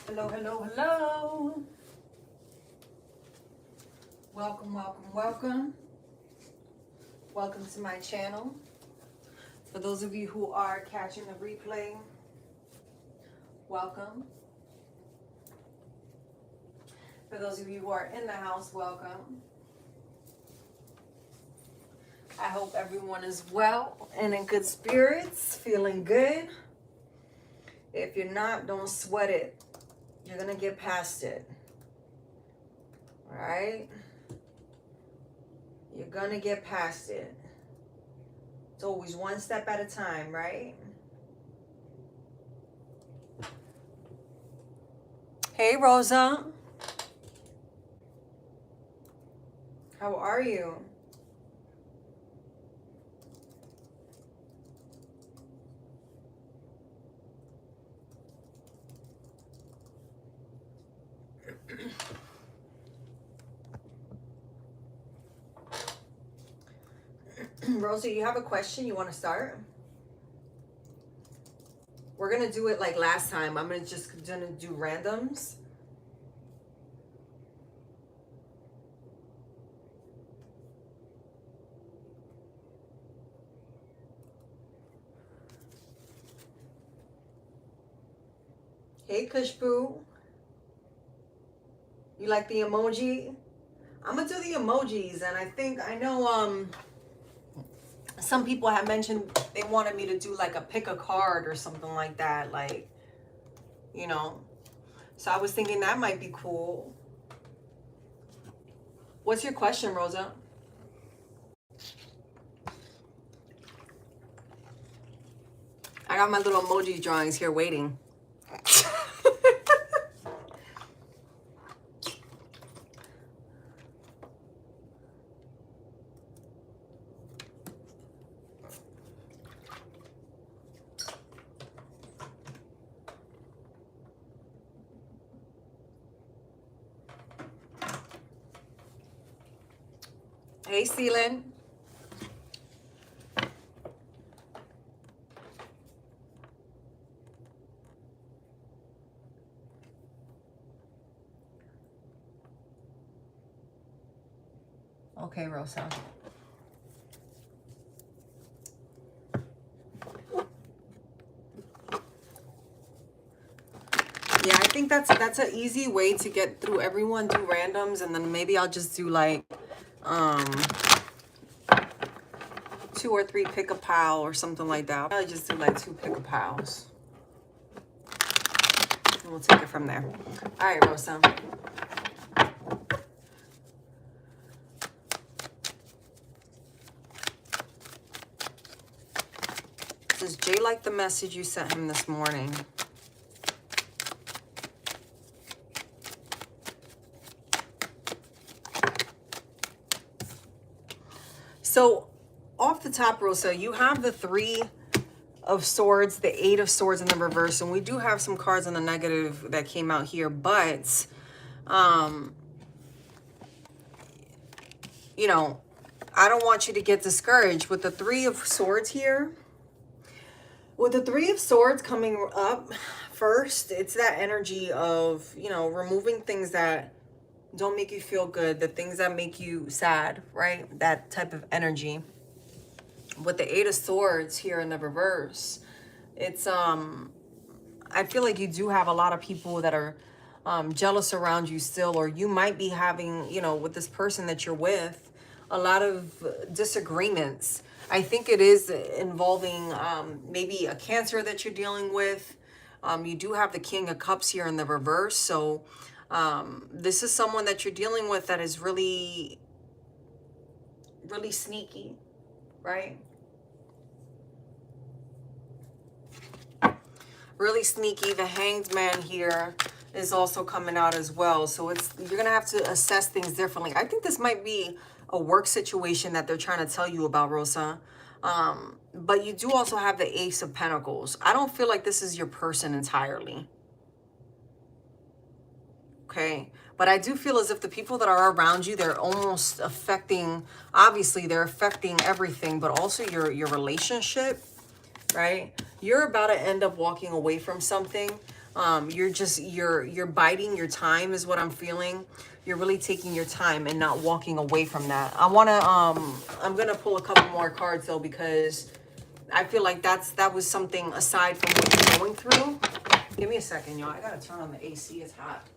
Hello, hello, hello. Welcome, welcome, welcome. Welcome to my channel. For those of you who are catching the replay, welcome. For those of you who are in the house, welcome. I hope everyone is well and in good spirits, feeling good. If you're not, don't sweat it. You're gonna get past it. All right? You're gonna get past it. It's always one step at a time, right? Hey, Rosa. How are you? Rosa, you have a question? You want to start? We're going to do it like last time. I'm just going to do randoms. Hey, Kushboo. You like the emoji? I'm going to do the emojis. And I know some people have mentioned they wanted me to do like a pick a card or something like that. Like, you know. So I was thinking that might be cool. What's your question, Rosa? I got my little emoji drawings here waiting. Hey, Celine. Okay, Rosa. Yeah, I think that's an easy way to get through everyone. Do randoms, and then maybe I'll just do like 2 or 3 pick a pile or something like that. I'll probably just do like 2 pick a piles. And we'll take it from there. All right, Rosa. Does Jay like the message you sent him this morning? So off the top, Rosa, you have the 3 of Swords, the 8 of Swords in the reverse, and we do have some cards in the negative that came out here, but you know, I don't want you to get discouraged with the 3 of Swords here. With the 3 of Swords coming up first, it's that energy of, you know, removing things that don't make you feel good, the things that make you sad, right? That type of energy. With the 8 of Swords here in the reverse, it's I feel like you do have a lot of people that are jealous around you still, or you might be having, you know, with this person that you're with, a lot of disagreements. I think it is involving maybe a Cancer that you're dealing with. You do have the King of Cups here in the reverse, so this is someone that you're dealing with that is really, really sneaky, right? Really sneaky. The Hanged Man here is also coming out as well. So you're gonna have to assess things differently. I think this might be a work situation that they're trying to tell you about, Rosa. But you do also have the Ace of Pentacles. I don't feel like this is your person entirely. Okay. But I do feel as if the people that are around you, they're almost affecting, obviously they're affecting everything, but also your relationship, right? You're about to end up walking away from something, You're biding your time is what I'm feeling. You're really taking your time and not walking away from that. I'm gonna pull a couple more cards though, because I feel like that was something aside from what you're going through. Give me a second, y'all. I gotta turn on the AC. It's hot.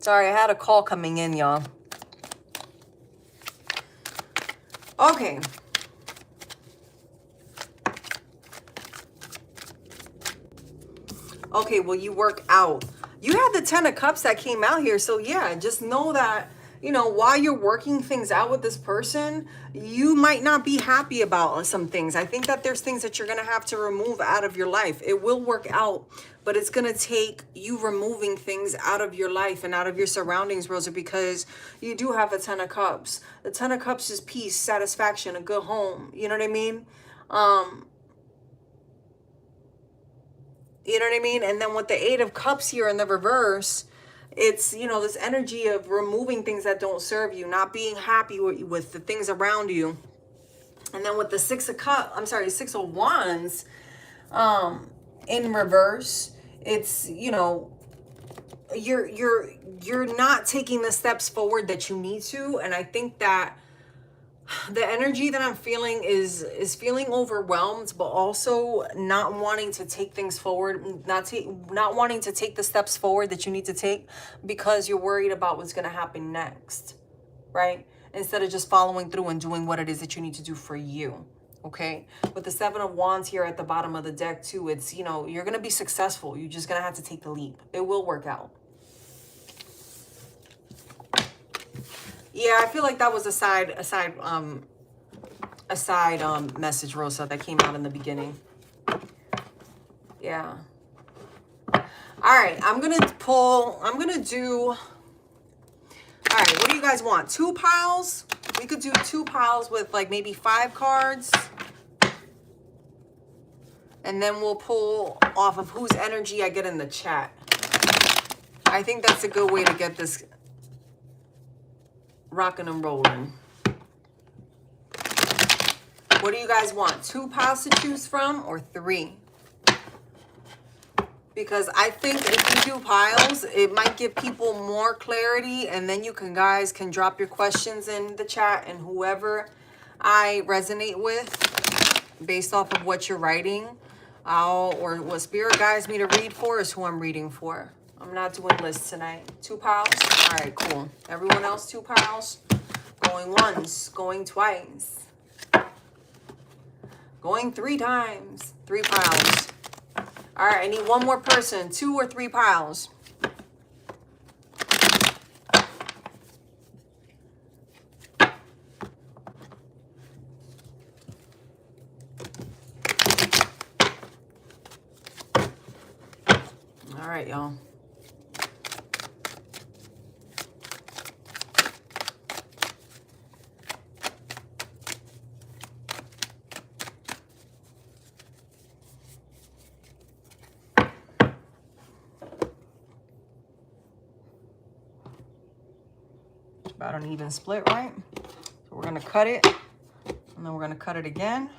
Sorry, I had a call coming in, y'all. Okay. Okay, well, you work out. You had the 10 of Cups that came out here. So yeah, just know that, you know, while you're working things out with this person, you might not be happy about some things. I think that there's things that you're going to have to remove out of your life. It will work out, but it's going to take you removing things out of your life and out of your surroundings, Rosa, because you do have the 10 of Cups. The 10 of Cups is peace, satisfaction, a good home. You know what I mean? You know what I mean? And then with the 8 of Cups here in the reverse, it's, you know, this energy of removing things that don't serve you, not being happy with the things around you. And then with the 6 of Wands in reverse, it's, you know, you're not taking the steps forward that you need to. And I think that the energy that I'm feeling is feeling overwhelmed, but also not wanting to take things forward, not wanting to take the steps forward that you need to take because you're worried about what's going to happen next, right? Instead of just following through and doing what it is that you need to do for you. Okay, with the 7 of Wands here at the bottom of the deck too, it's, you know, you're going to be successful. You're just going to have to take the leap. It will work out. Yeah, I feel like that was a side message, Rosa, that came out in the beginning. Yeah. All right, I'm gonna do. All right, what do you guys want? 2 piles? We could do 2 piles with like maybe 5 cards. And then we'll pull off of whose energy I get in the chat. I think that's a good way to get this rocking and rolling. What do you guys want? 2 piles to choose from or 3? Because I think if you do piles, it might give people more clarity, and then you guys can drop your questions in the chat, and whoever I resonate with based off of what you're writing, or what spirit guides me to read for is who I'm reading for. I'm not doing lists tonight. 2 piles? All right, cool. Everyone else, 2 piles? Going once, going twice. Going 3 times. 3 piles. All right, I need one more person. 2 or 3 piles. All right, y'all. About an even split, right? So we're gonna cut it, and then we're gonna cut it again.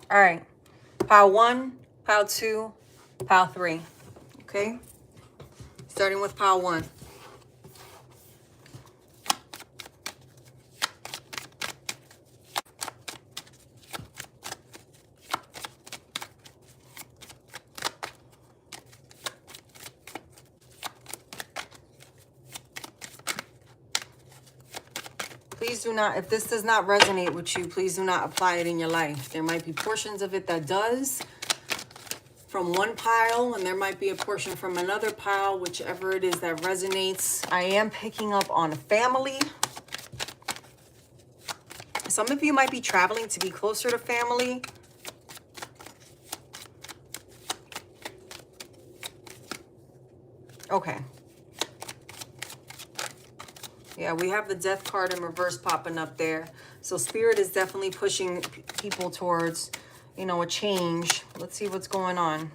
All right, pile 1, pile 2, pile 3, okay? Starting with pile 1. Please do not, if this does not resonate with you, please do not apply it in your life. There might be portions of it that does, from one pile, and there might be a portion from another pile, whichever it is that resonates. I am picking up on family. Some of you might be traveling to be closer to family. Okay. Yeah, we have the death card in reverse popping up there. So spirit is definitely pushing people towards, you know, a change. Let's see what's going on.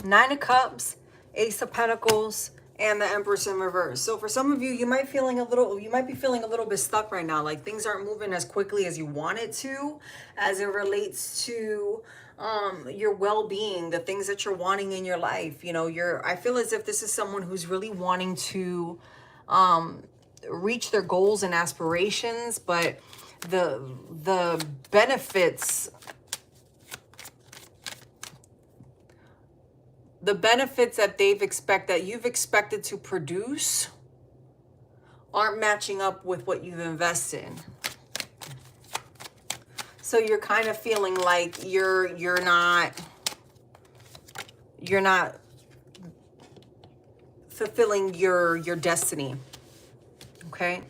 Nine of Cups, Ace of Pentacles, and the Empress in reverse. So for some of you, you might be feeling a little bit stuck right now. Like things aren't moving as quickly as you want it to, as it relates to your well-being, the things that you're wanting in your life. You know, I feel as if this is someone who's really wanting to reach their goals and aspirations, but the benefits that you've expected to produce aren't matching up with what you've invested. So you're kind of feeling like you're not fulfilling your destiny. Okay?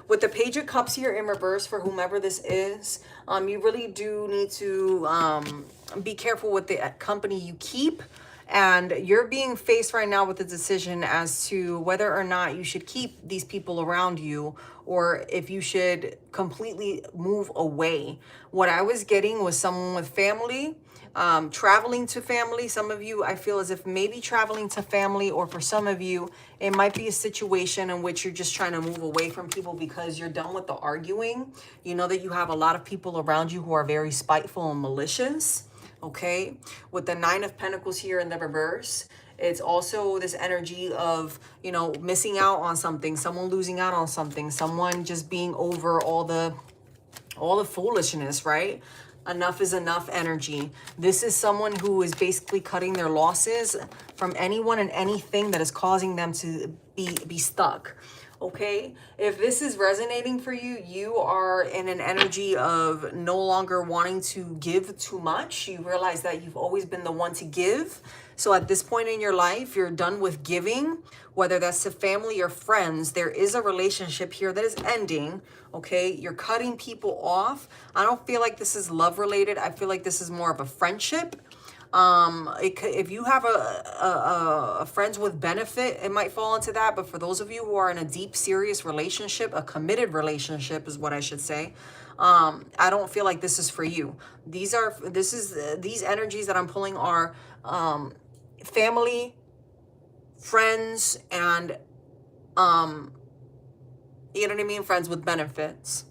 With the Page of Cups here in reverse, for whomever this is, you really do need to be careful with the company you keep. And you're being faced right now with a decision as to whether or not you should keep these people around you, or if you should completely move away. What I was getting was someone with family, traveling to family. Some of you, I feel as if maybe traveling to family, or for some of you, it might be a situation in which you're just trying to move away from people because you're done with the arguing. You know that you have a lot of people around you who are very spiteful and malicious. Okay, with the Nine of Pentacles here in the reverse, it's also this energy of, you know, missing out on something, someone losing out on something, someone just being over all the foolishness, right? Enough is enough energy. This is someone who is basically cutting their losses from anyone and anything that is causing them to be stuck. Okay, if this is resonating for you, you are in an energy of no longer wanting to give too much. You realize that you've always been the one to give. So at this point in your life, you're done with giving, whether that's to family or friends. There is a relationship here that is ending. Okay, you're cutting people off. I don't feel like this is love related. I feel like this is more of a friendship. If you have a friends with benefit, it might fall into that. But for those of you who are in a deep, serious relationship, a committed relationship is what I should say, I don't feel like this is for you. These energies that I'm pulling are family, friends, and you know what I mean, friends with benefits.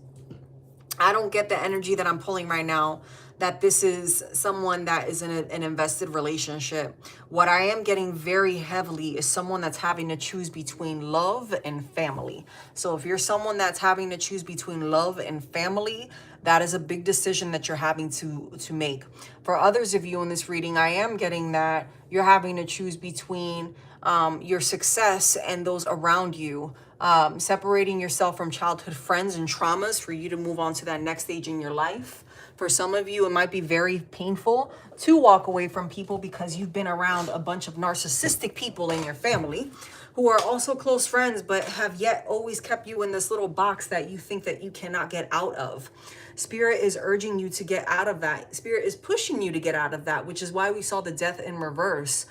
I don't get the energy that I'm pulling right now that this is someone that is in an invested relationship. What I am getting very heavily is someone that's having to choose between love and family. So if you're someone that's having to choose between love and family, that is a big decision that you're having to make. For others of you in this reading, I am getting that you're having to choose between your success and those around you. Separating yourself from childhood friends and traumas for you to move on to that next stage in your life. For some of you, it might be very painful to walk away from people because you've been around a bunch of narcissistic people in your family who are also close friends, but have yet always kept you in this little box that you think that you cannot get out of. Spirit is urging you to get out of that. Spirit is pushing you to get out of that, which is why we saw the Death in reverse.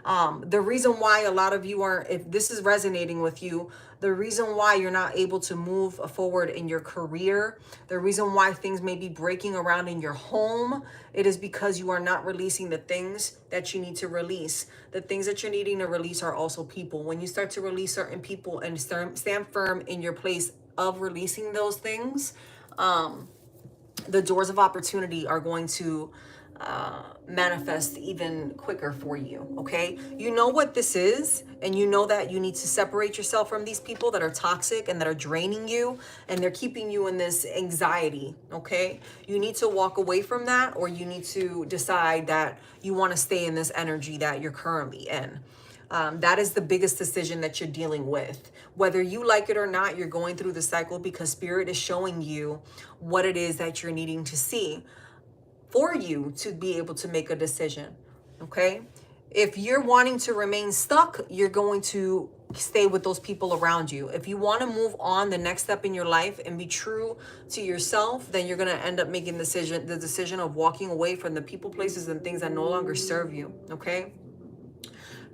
The reason why a lot of you aren't, if this is resonating with you, the reason why you're not able to move forward in your career, the reason why things may be breaking around in your home, it is because you are not releasing the things that you need to release. The things that you're needing to release are also people. When you start to release certain people and stand firm in your place of releasing those things, the doors of opportunity are going to manifest even quicker for you. Okay, you know what this is, and you know that you need to separate yourself from these people that are toxic and that are draining you, and they're keeping you in this anxiety. Okay, you need to walk away from that, or you need to decide that you want to stay in this energy that you're currently in. That is the biggest decision that you're dealing with. Whether you like it or not, you're going through the cycle because Spirit is showing you what it is that you're needing to see. for you to be able to make a decision, okay? If you're wanting to remain stuck, you're going to stay with those people around you. If you want to move on the next step in your life and be true to yourself, then you're going to end up making the decision of walking away from the people, places, and things that no longer serve you, okay?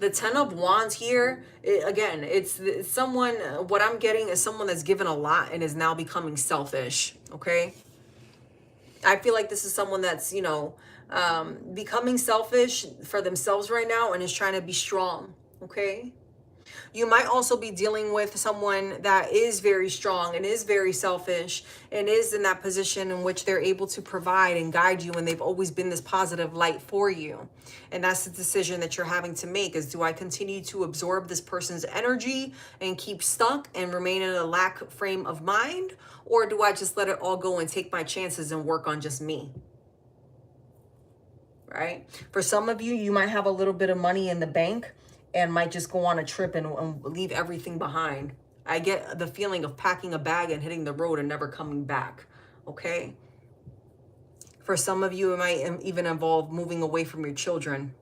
The 10 of Wands here, again, it's someone, what I'm getting is someone that's given a lot and is now becoming selfish, okay? I feel like this is someone that's, becoming selfish for themselves right now and is trying to be strong, okay? You might also be dealing with someone that is very strong and is very selfish and is in that position in which they're able to provide and guide you, and they've always been this positive light for you. And that's the decision that you're having to make, is do I continue to absorb this person's energy and keep stuck and remain in a lack frame of mind, or do I just let it all go and take my chances and work on just me? Right? For some of you, you might have a little bit of money in the bank and might just go on a trip and leave everything behind. I get the feeling of packing a bag and hitting the road and never coming back, okay? For some of you, it might even involve moving away from your children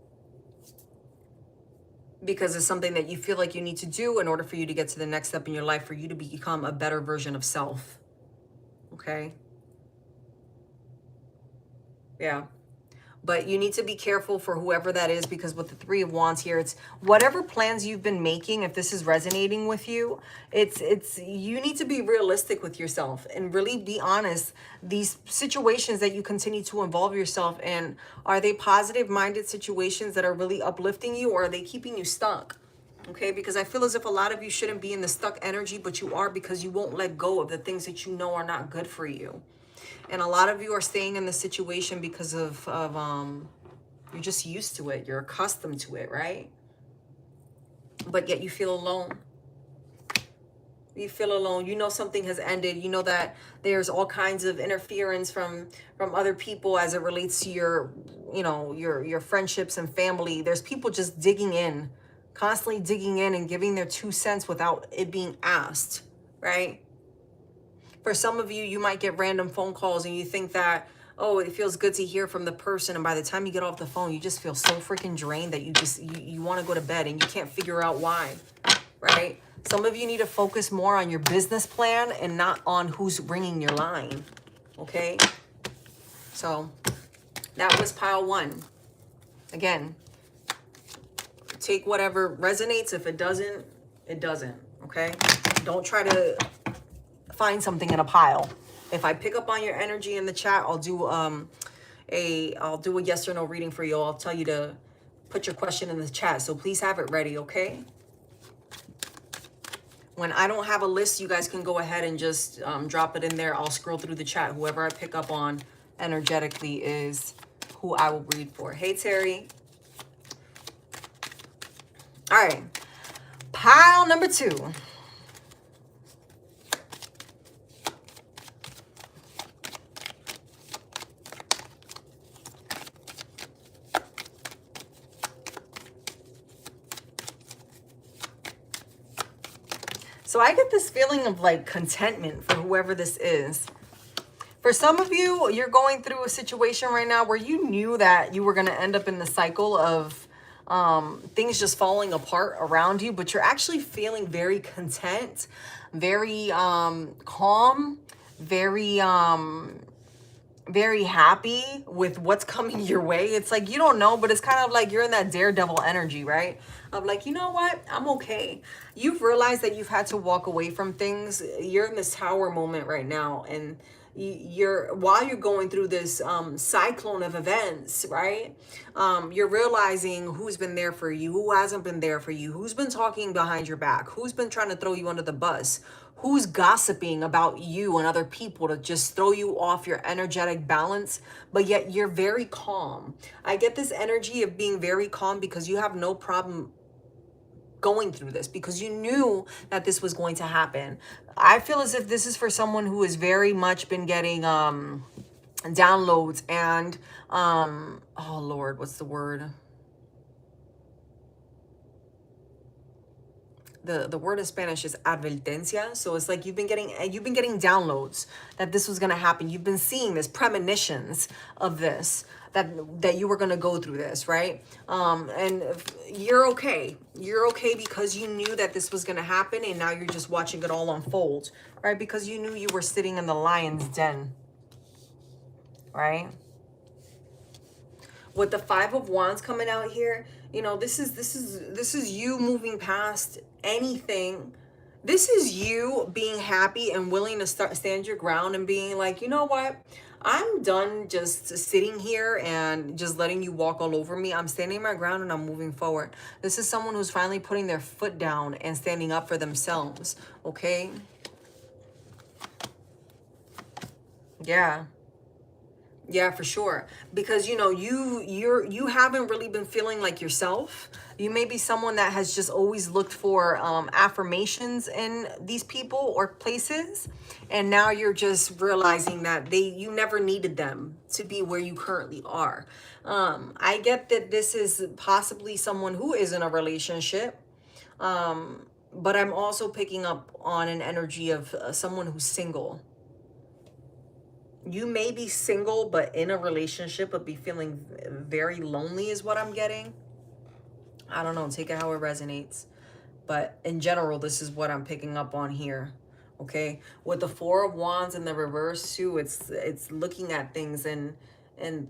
because it's something that you feel like you need to do in order for you to get to the next step in your life, for you to become a better version of self, okay? Yeah. But you need to be careful for whoever that is, because with the 3 of Wands here, it's whatever plans you've been making, if this is resonating with you, it's you need to be realistic with yourself and really be honest. These situations that you continue to involve yourself in, are they positive-minded situations that are really uplifting you, or are they keeping you stuck? Okay, because I feel as if a lot of you shouldn't be in the stuck energy, but you are, because you won't let go of the things that you know are not good for you. And a lot of you are staying in the situation because of you're just used to it. You're accustomed to it, right? But yet you feel alone. You feel alone. You know something has ended. You know that there's all kinds of interference from other people as it relates to your, your friendships and family. There's people just digging in, constantly digging in and giving their 2 cents without it being asked, right? For some of you, you might get random phone calls and you think that, oh, it feels good to hear from the person. And by the time you get off the phone, you just feel so freaking drained that you want to go to bed and you can't figure out why, right? Some of you need to focus more on your business plan and not on who's ringing your line, okay? So that was pile 1. Again, take whatever resonates. If it doesn't, it doesn't, okay? Don't try to find something in a pile. If I pick up on your energy in the chat, I'll do a yes or no reading for you. I'll tell you to put your question in the chat, so please have it ready, okay? When I don't have a list, you guys can go ahead and just drop it in there. I'll scroll through the chat. Whoever I pick up on energetically is who I will read for. Hey, Terry. All right. Pile number 2. So I get this feeling of like contentment for whoever this is. For some of you, you're going through a situation right now where you knew that you were going to end up in the cycle of things just falling apart around you, but you're actually feeling very content, very calm, very happy with what's coming your way. It's like, you don't know, but it's kind of like you're in that daredevil energy, right? Of like, you know what? I'm okay. You've realized that you've had to walk away from things. You're in this tower moment right now. And while you're going through this cyclone of events, right? You're realizing who's been there for you, who hasn't been there for you, who's been talking behind your back, who's been trying to throw you under the bus, who's gossiping about you and other people to just throw you off your energetic balance, but yet you're very calm. I get this energy of being very calm because you have no problem going through this, because you knew that this was going to happen. I feel as if this is for someone who has very much been getting downloads and oh Lord, what's the word? the word in Spanish is advertencia. So it's like you've been getting downloads that this was going to happen. You've been seeing this, premonitions of this, that you were going to go through this, right? And you're okay. You're okay because you knew that this was going to happen, and now you're just watching it all unfold, right? Because you knew you were sitting in the lion's den, right? With the Five of Wands coming out here, you know, this is you moving past anything. This is you being happy and willing to stand your ground and being like, you know what? I'm done just sitting here and just letting you walk all over me. I'm standing my ground and I'm moving forward. This is someone who's finally putting their foot down and standing up for themselves, okay? Yeah. Yeah, for sure. Because you know, you haven't really been feeling like yourself. You may be someone that has just always looked for affirmations in these people or places, and now you're just realizing that you never needed them to be where you currently are. I get that this is possibly someone who is in a relationship, but I'm also picking up on an energy of someone who's single. You may be single but in a relationship but be feeling very lonely is what I'm getting. I don't know, take it how it resonates, but in general this is what I'm picking up on here. Okay, with the Four of Wands in the reverse too, it's looking at things and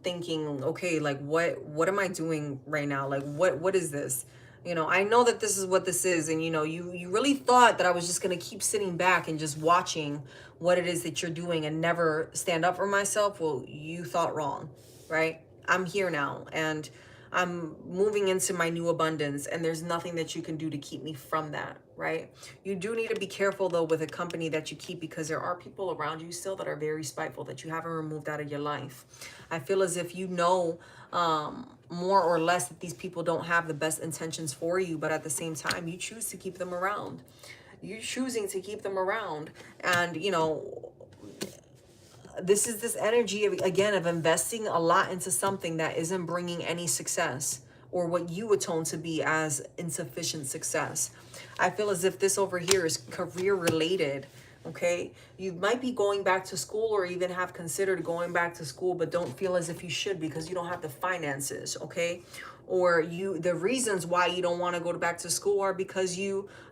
thinking, okay, like what am I doing right now? Like what is this? You know, I know that this is what this is, and you know, you really thought that I was just gonna keep sitting back and just watching what it is that you're doing and never stand up for myself. Well, you thought wrong, right? I'm here now, and I'm moving into my new abundance, and there's nothing that you can do to keep me from that, right? You do need to be careful though with a company that you keep, because there are people around you still that are very spiteful that you haven't removed out of your life. I feel as if you know more or less that these people don't have the best intentions for you, but at the same time you choose to keep them around. You're choosing to keep them around, and you know, this is this energy of, again, of investing a lot into something that isn't bringing any success, or what you atone to be as insufficient success. I feel as if this over here is career related. Okay, you might be going back to school, or even have considered going back to school, but don't feel as if you should because you don't have the finances. Okay, or the reasons why you don't want to go back to school are because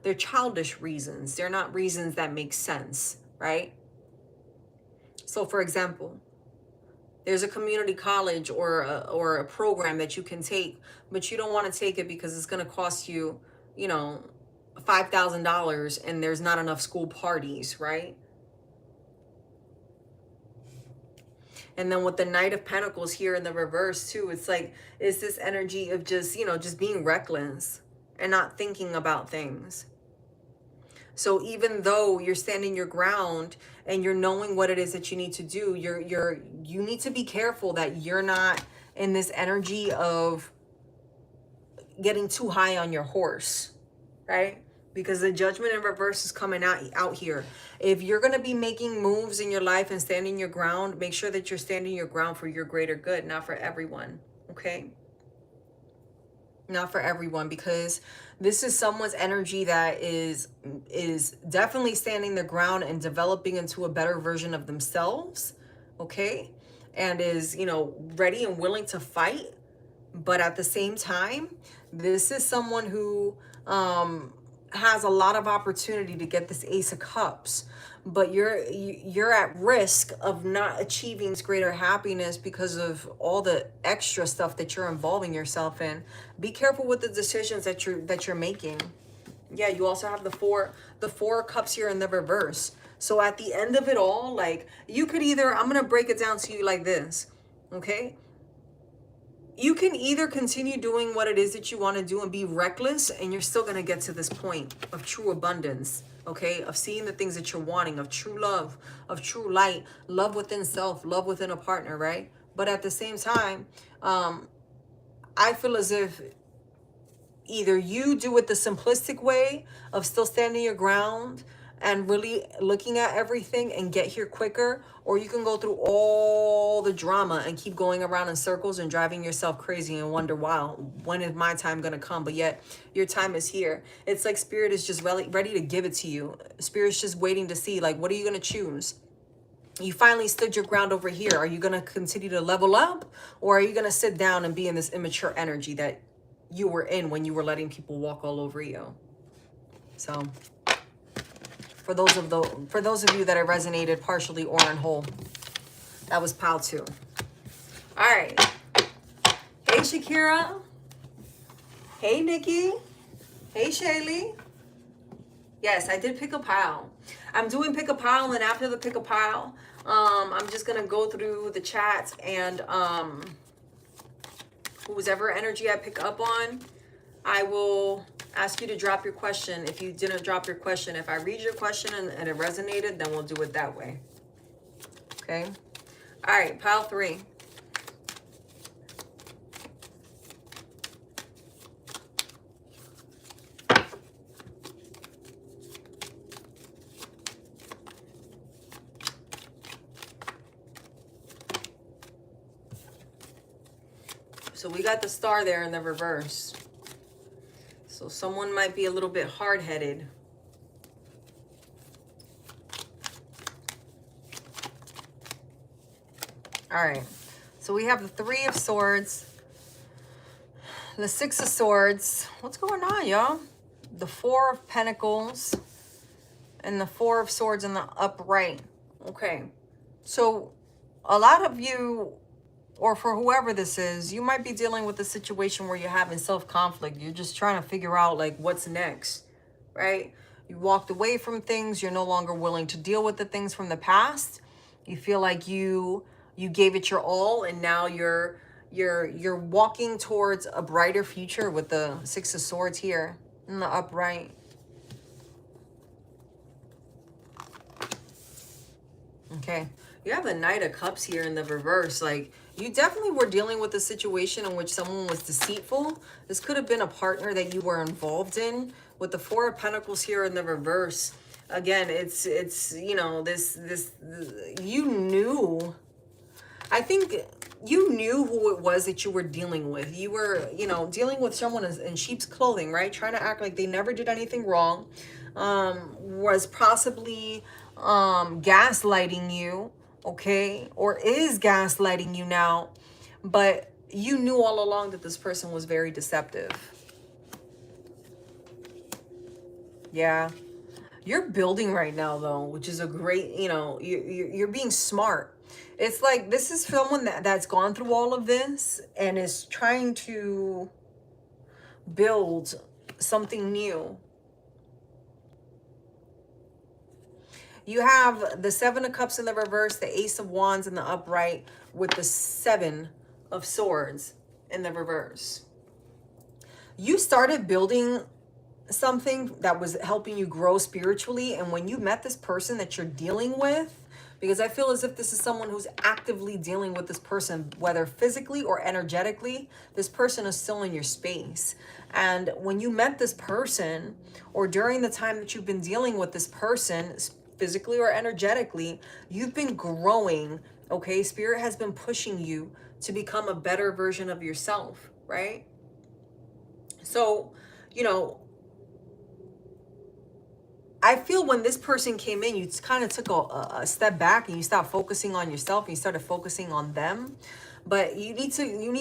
they're childish reasons. They're not reasons that make sense, right? So for example, there's a community college or a program that you can take, but you don't want to take it because it's going to cost you, you know, $5,000, and there's not enough school parties, right? And then with the Knight of Pentacles here in the reverse too, it's like, it's this energy of just, you know, just being reckless and not thinking about things. So even though you're standing your ground and you're knowing what it is that you need to do, you need to be careful that you're not in this energy of getting too high on your horse, right? Because the Judgment in reverse is coming out here. If you're going to be making moves in your life and standing your ground, make sure that you're standing your ground for your greater good, not for everyone, okay? Not for everyone, because this is someone's energy that is definitely standing their ground and developing into a better version of themselves, okay? And is, you know, ready and willing to fight. But at the same time, this is someone who has a lot of opportunity to get this Ace of Cups, but you're at risk of not achieving this greater happiness because of all the extra stuff that you're involving yourself in. Be careful with the decisions that you're making. Yeah, you also have the four of Cups here in the reverse. So at the end of it all, like, you could either, I'm gonna break it down to you like this, okay? You can either continue doing what it is that you want to do and be reckless, and you're still going to get to this point of true abundance, okay? Of seeing the things that you're wanting, of true love, of true light, love within self, love within a partner, right? But at the same time, I feel as if either you do it the simplistic way of still standing your ground, and really looking at everything and get here quicker, or you can go through all the drama and keep going around in circles and driving yourself crazy and wonder, wow, when is my time going to come? But yet your time is here. It's like spirit is just ready to give it to you. Spirit's just waiting to see, like, what are you going to choose? You finally stood your ground over here. Are you going to continue to level up, or are you going to sit down and be in this immature energy that you were in when you were letting people walk all over you? So for those of you that it resonated partially or in whole, that was pile 2. All right. Hey, Shakira. Hey, Nikki. Hey, Shaylee. Yes, I did pick a pile. I'm doing pick a pile, and after the pick a pile, I'm just going to go through the chats, and whoever energy I pick up on, I will ask you to drop your question. If you didn't drop your question, if I read your question and it resonated, then we'll do it that way. Okay? All right, pile 3. So we got the star there in the reverse. So someone might be a little bit hard-headed. All right. So we have the 3 of Swords, the 6 of Swords. What's going on, y'all? The 4 of Pentacles and the 4 of Swords in the upright. Okay. So a lot of you, or for whoever this is, you might be dealing with a situation where you're having self-conflict. You're just trying to figure out, like, what's next, right? You walked away from things. You're no longer willing to deal with the things from the past. You feel like you gave it your all, and now you're walking towards a brighter future with the 6 of Swords here in the upright. Okay. You have the Knight of Cups here in the reverse. Like, you definitely were dealing with a situation in which someone was deceitful. This could have been a partner that you were involved in. With the 4 of Pentacles here in the reverse. Again, it's you know, this you knew. I think you knew who it was that you were dealing with. You were, you know, dealing with someone in sheep's clothing, right? Trying to act like they never did anything wrong. Was possibly gaslighting you, okay? Or is gaslighting you now. But you knew all along that this person was very deceptive. Yeah. You're building right now, though, which is a great, you know, you're being smart. It's like this is someone that's gone through all of this and is trying to build something new. You have the 7 of Cups in the reverse, the Ace of Wands in the upright, with the 7 of Swords in the reverse. You started building something that was helping you grow spiritually, and when you met this person that you're dealing with, because I feel as if this is someone who's actively dealing with this person, whether physically or energetically, this person is still in your space. And when you met this person, or during the time that you've been dealing with this person, physically or energetically, you've been growing, okay? Spirit has been pushing you to become a better version of yourself, right? So, you know, I feel when this person came in, you kind of took a step back and you stopped focusing on yourself and you started focusing on them. But you need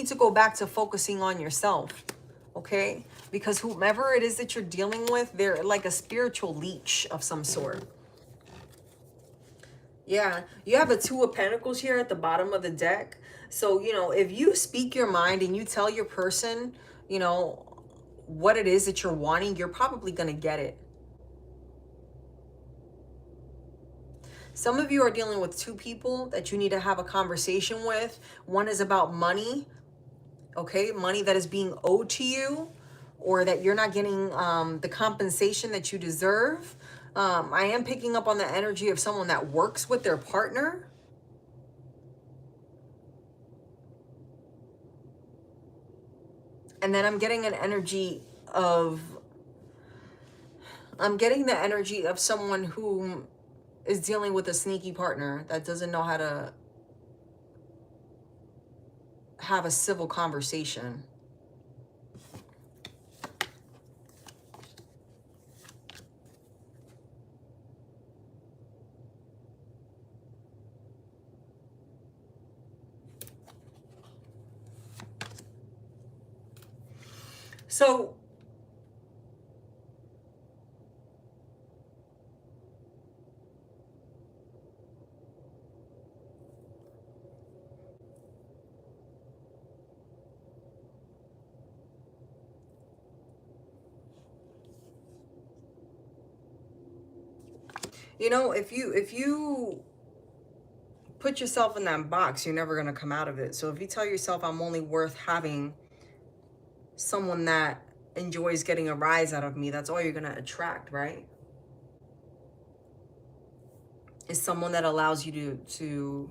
to go back to focusing on yourself, okay? Because whomever it is that you're dealing with, they're like a spiritual leech of some sort. Yeah, you have a 2 of Pentacles here at the bottom of the deck. So, you know, if you speak your mind and you tell your person, you know, what it is that you're wanting, you're probably going to get it. Some of you are dealing with 2 people that you need to have a conversation with. One is about money, okay? Money that is being owed to you, or that you're not getting the compensation that you deserve. I am picking up on the energy of someone that works with their partner. And then I'm getting an energy of I'm getting the energy of someone who is dealing with a sneaky partner that doesn't know how to have a civil conversation. So you know, if you put yourself in that box, you're never going to come out of it. So if you tell yourself I'm only worth having someone that enjoys getting a rise out of me, that's all you're going to attract, right? Is someone that allows you to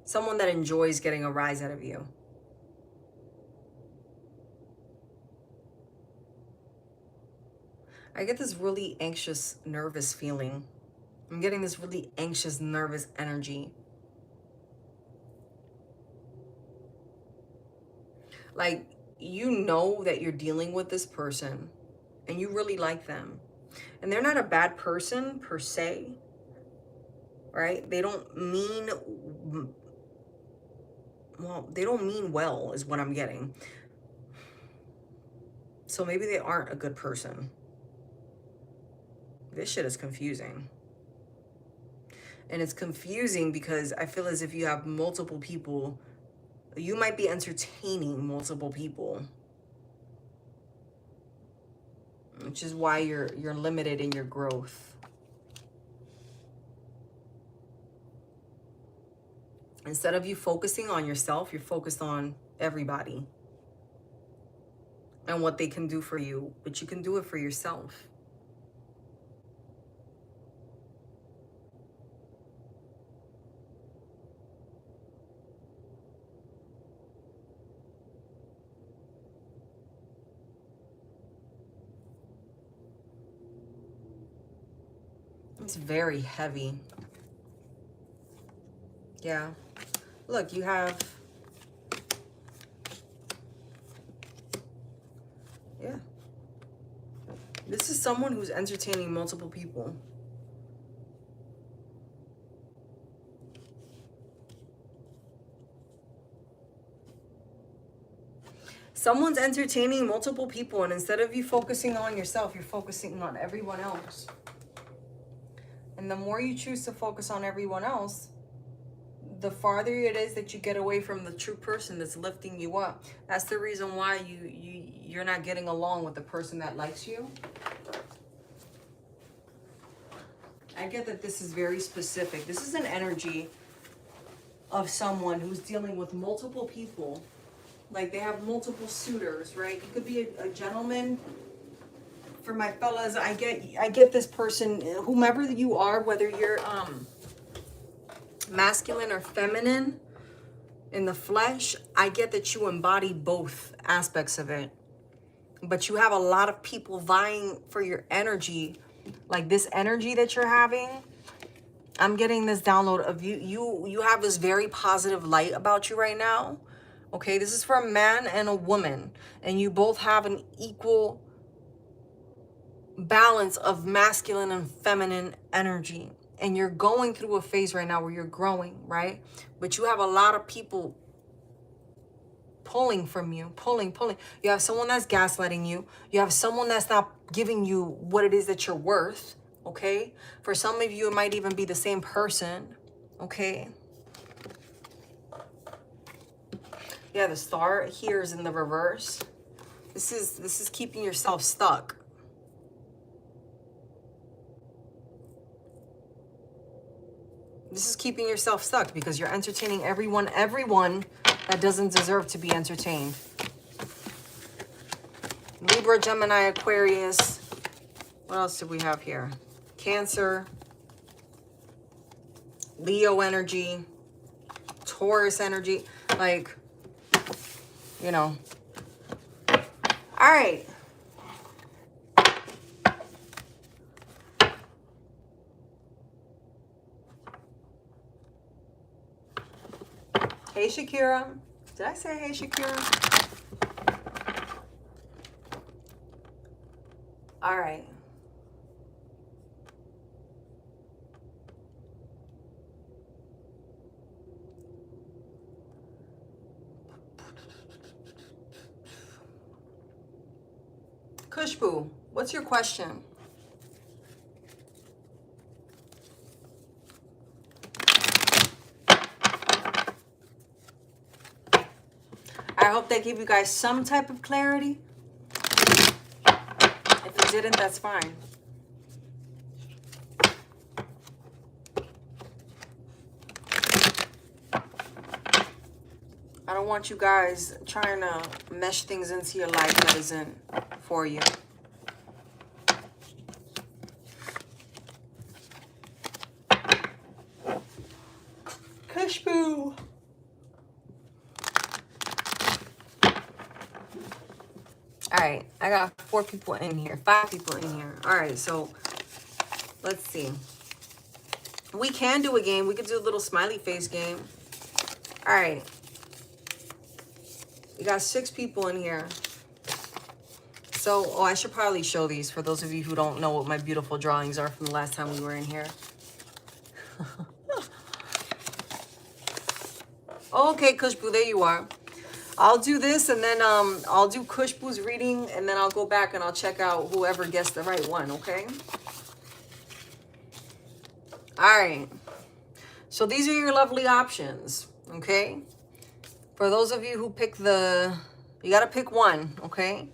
someone that enjoys getting a rise out of you. I get this really anxious, nervous feeling. I'm getting this really anxious, nervous energy. Like, you know that you're dealing with this person and you really like them. And they're not a bad person per se, right? They don't mean, well, they don't mean well is what I'm getting. So maybe they aren't a good person. This shit is confusing. And it's confusing because I feel as if you have multiple people. You might be entertaining multiple people, which is why you're limited in your growth. Instead of you focusing on yourself, you're focused on everybody and what they can do for you, but you can do it for yourself. It's very heavy. Yeah. Look, you have... Yeah. This is someone who's entertaining multiple people. Someone's entertaining multiple people, and instead of you focusing on yourself, you're focusing on everyone else. And the more you choose to focus on everyone else, the farther it is that you get away from the true person that's lifting you up. That's the reason why you're not getting along with the person that likes you. I get that this is very specific. This is an energy of someone who's dealing with multiple people. Like they have multiple suitors, right? It could be a gentleman. For my fellas, I get this person, whomever you are, whether you're masculine or feminine in the flesh, I get that you embody both aspects of it. But you have a lot of people vying for your energy. Like this energy that you're having, I'm getting this download of you have this very positive light about you right now. Okay, this is for a man and a woman, and you both have an equal balance of masculine and feminine energy, and you're going through a phase right now where you're growing, right? But you have a lot of people pulling from you, pulling. You have someone that's gaslighting you. You have someone that's not giving you what it is that you're worth, okay? For some of you, it might even be the same person, okay? Yeah, the star here is in the reverse. This is keeping yourself stuck. This is keeping yourself stuck because you're entertaining everyone that doesn't deserve to be entertained. Libra, Gemini, Aquarius. What else do we have here? Cancer, Leo energy, Taurus energy. Like, you know. All right. Hey, Shakira. Did I say hey, Shakira? All right. Kushbu, what's your question? I hope that gave you guys some type of clarity. If it didn't, that's fine. I don't want you guys trying to mesh things into your life that isn't for you. Kushbu. All right, I got 4 people in here, 5 people in here. All right, so let's see. We can do a game. We could do a little smiley face game. All right. We got 6 people in here. So, oh, I should probably show these for those of you who don't know what my beautiful drawings are from the last time we were in here. Okay, Kushbu, there you are. I'll do this and then I'll do Kushbu's reading and then I'll go back and I'll check out whoever gets the right one, okay? All right. So these are your lovely options, okay? For those of you who pick you got to pick one, okay?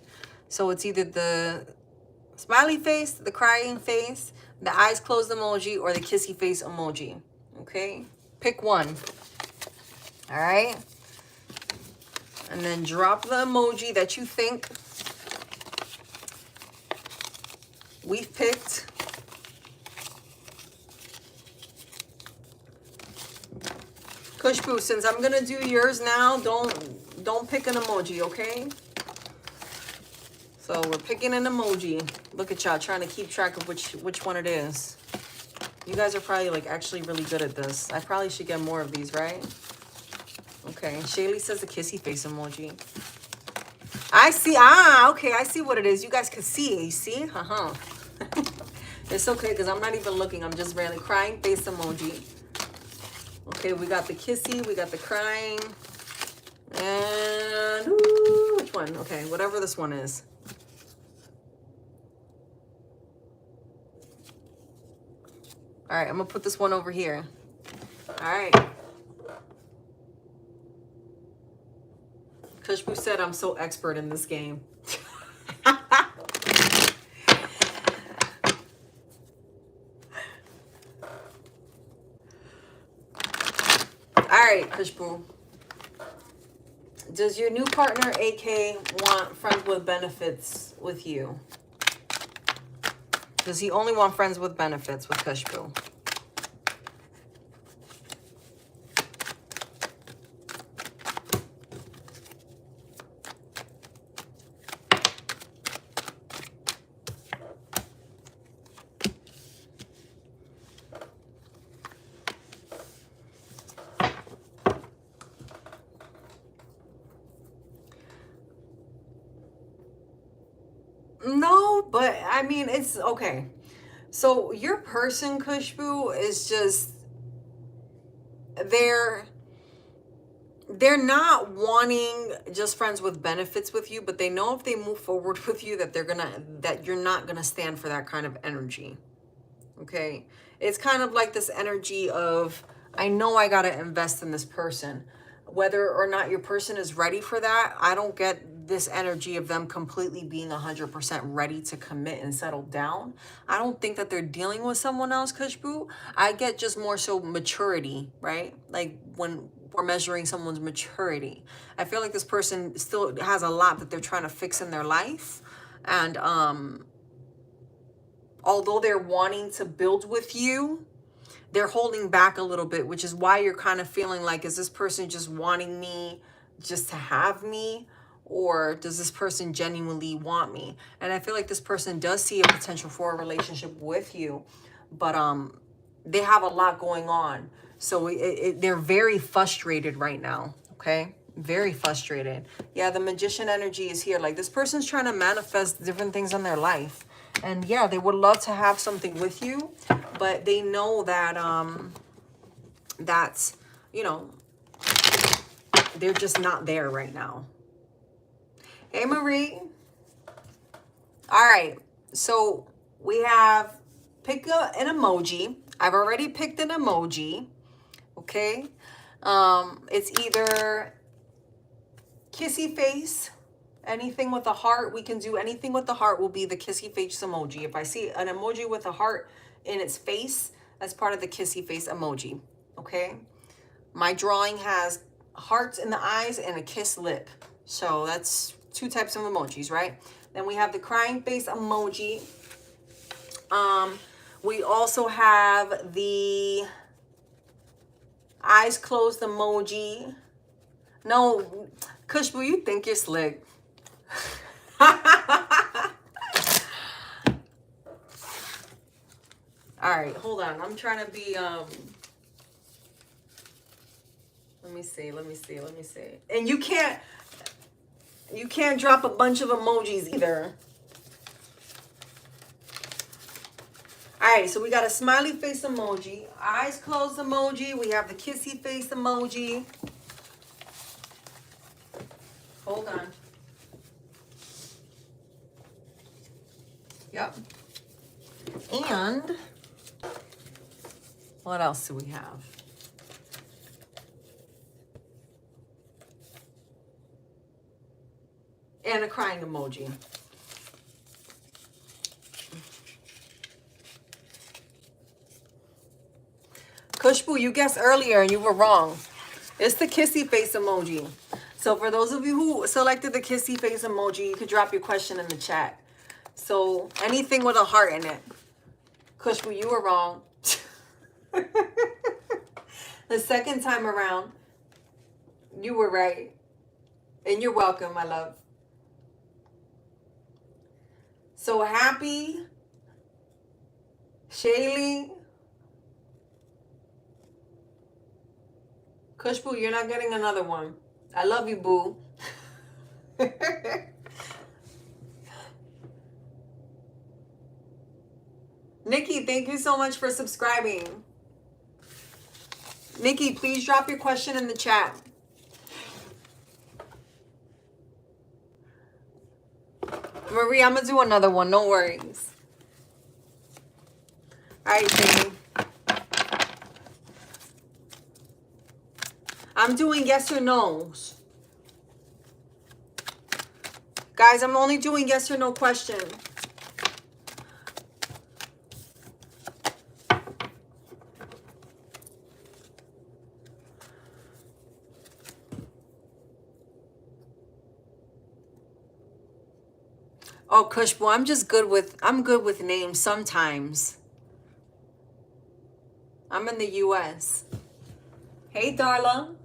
So it's either the smiley face, the crying face, the eyes closed emoji, or the kissy face emoji, okay? Pick one, all right? And then drop the emoji that you think we've picked. Kushbu, since I'm gonna do yours now, don't pick an emoji, okay? So we're picking an emoji. Look at y'all trying to keep track of which one it is. You guys are probably like actually really good at this. I probably should get more of these, right? Okay, Shaylee says the kissy face emoji. I see, okay, I see what it is. You guys can see, you see? It's okay, because I'm not even looking. I'm just randomly crying face emoji. Okay, we got the kissy, we got the crying. And, ooh, which one? Okay, whatever this one is. All right, I'm going to put this one over here. All right. Kushbu said I'm so expert in this game. All right, Kushbu. Does your new partner, AK, want friends with benefits with you? Does he only want friends with benefits with Kushbu? No, but I mean, it's okay. So your person, Kushbu, is just, they're not wanting just friends with benefits with you, but they know if they move forward with you that you're not gonna stand for that kind of energy. Okay, it's kind of like this energy of, I know I gotta invest in this person. Whether or not your person is ready for that, I don't get this energy of them completely being 100% ready to commit and settle down. I don't think that they're dealing with someone else, Kushbu. I get just more so maturity, right? Like when we're measuring someone's maturity. I feel like this person still has a lot that they're trying to fix in their life. And although they're wanting to build with you, they're holding back a little bit, which is why you're kind of feeling like, is this person just wanting me just to have me? Or does this person genuinely want me? And I feel like this person does see a potential for a relationship with you, but they have a lot going on. So they're very frustrated right now, okay? Very frustrated. Yeah, the Magician energy is here. Like, this person's trying to manifest different things in their life. And yeah, they would love to have something with you, but they know that that's, you know, they're just not there right now. Hey, Marie. All right. So we have pick an emoji. I've already picked an emoji. Okay. It's either kissy face, anything with a heart. We can do anything with the heart will be the kissy face emoji. If I see an emoji with a heart in its face, that's part of the kissy face emoji. Okay. My drawing has hearts in the eyes and a kiss lip. So that's 2 types of emojis, right? Then we have the crying face emoji. We also have the eyes closed emoji. No, Kushbu, you think you're slick. All right, hold on. I'm trying to be, let me see. And you can't drop a bunch of emojis either. All right, so we got a smiley face emoji, eyes closed emoji. We have the kissy face emoji. Hold on. Yep. And what else do we have? And a crying emoji. Kushbu, you guessed earlier and you were wrong. It's the kissy face emoji. So for those of you who selected the kissy face emoji, you could drop your question in the chat. So anything with a heart in it. Kushbu, you were wrong. The second time around, you were right. And you're welcome, my love. So happy, Shaylee. Kushbu, you're not getting another one. I love you, boo. Nikki, thank you so much for subscribing. Nikki, please drop your question in the chat. Marie, I'm going to do another one. No worries. All right, Shane. I'm doing yes or no's. Guys, I'm only doing yes or no question. Oh, Kushbu, I'm good with names sometimes. I'm in the US. Hey, Darla.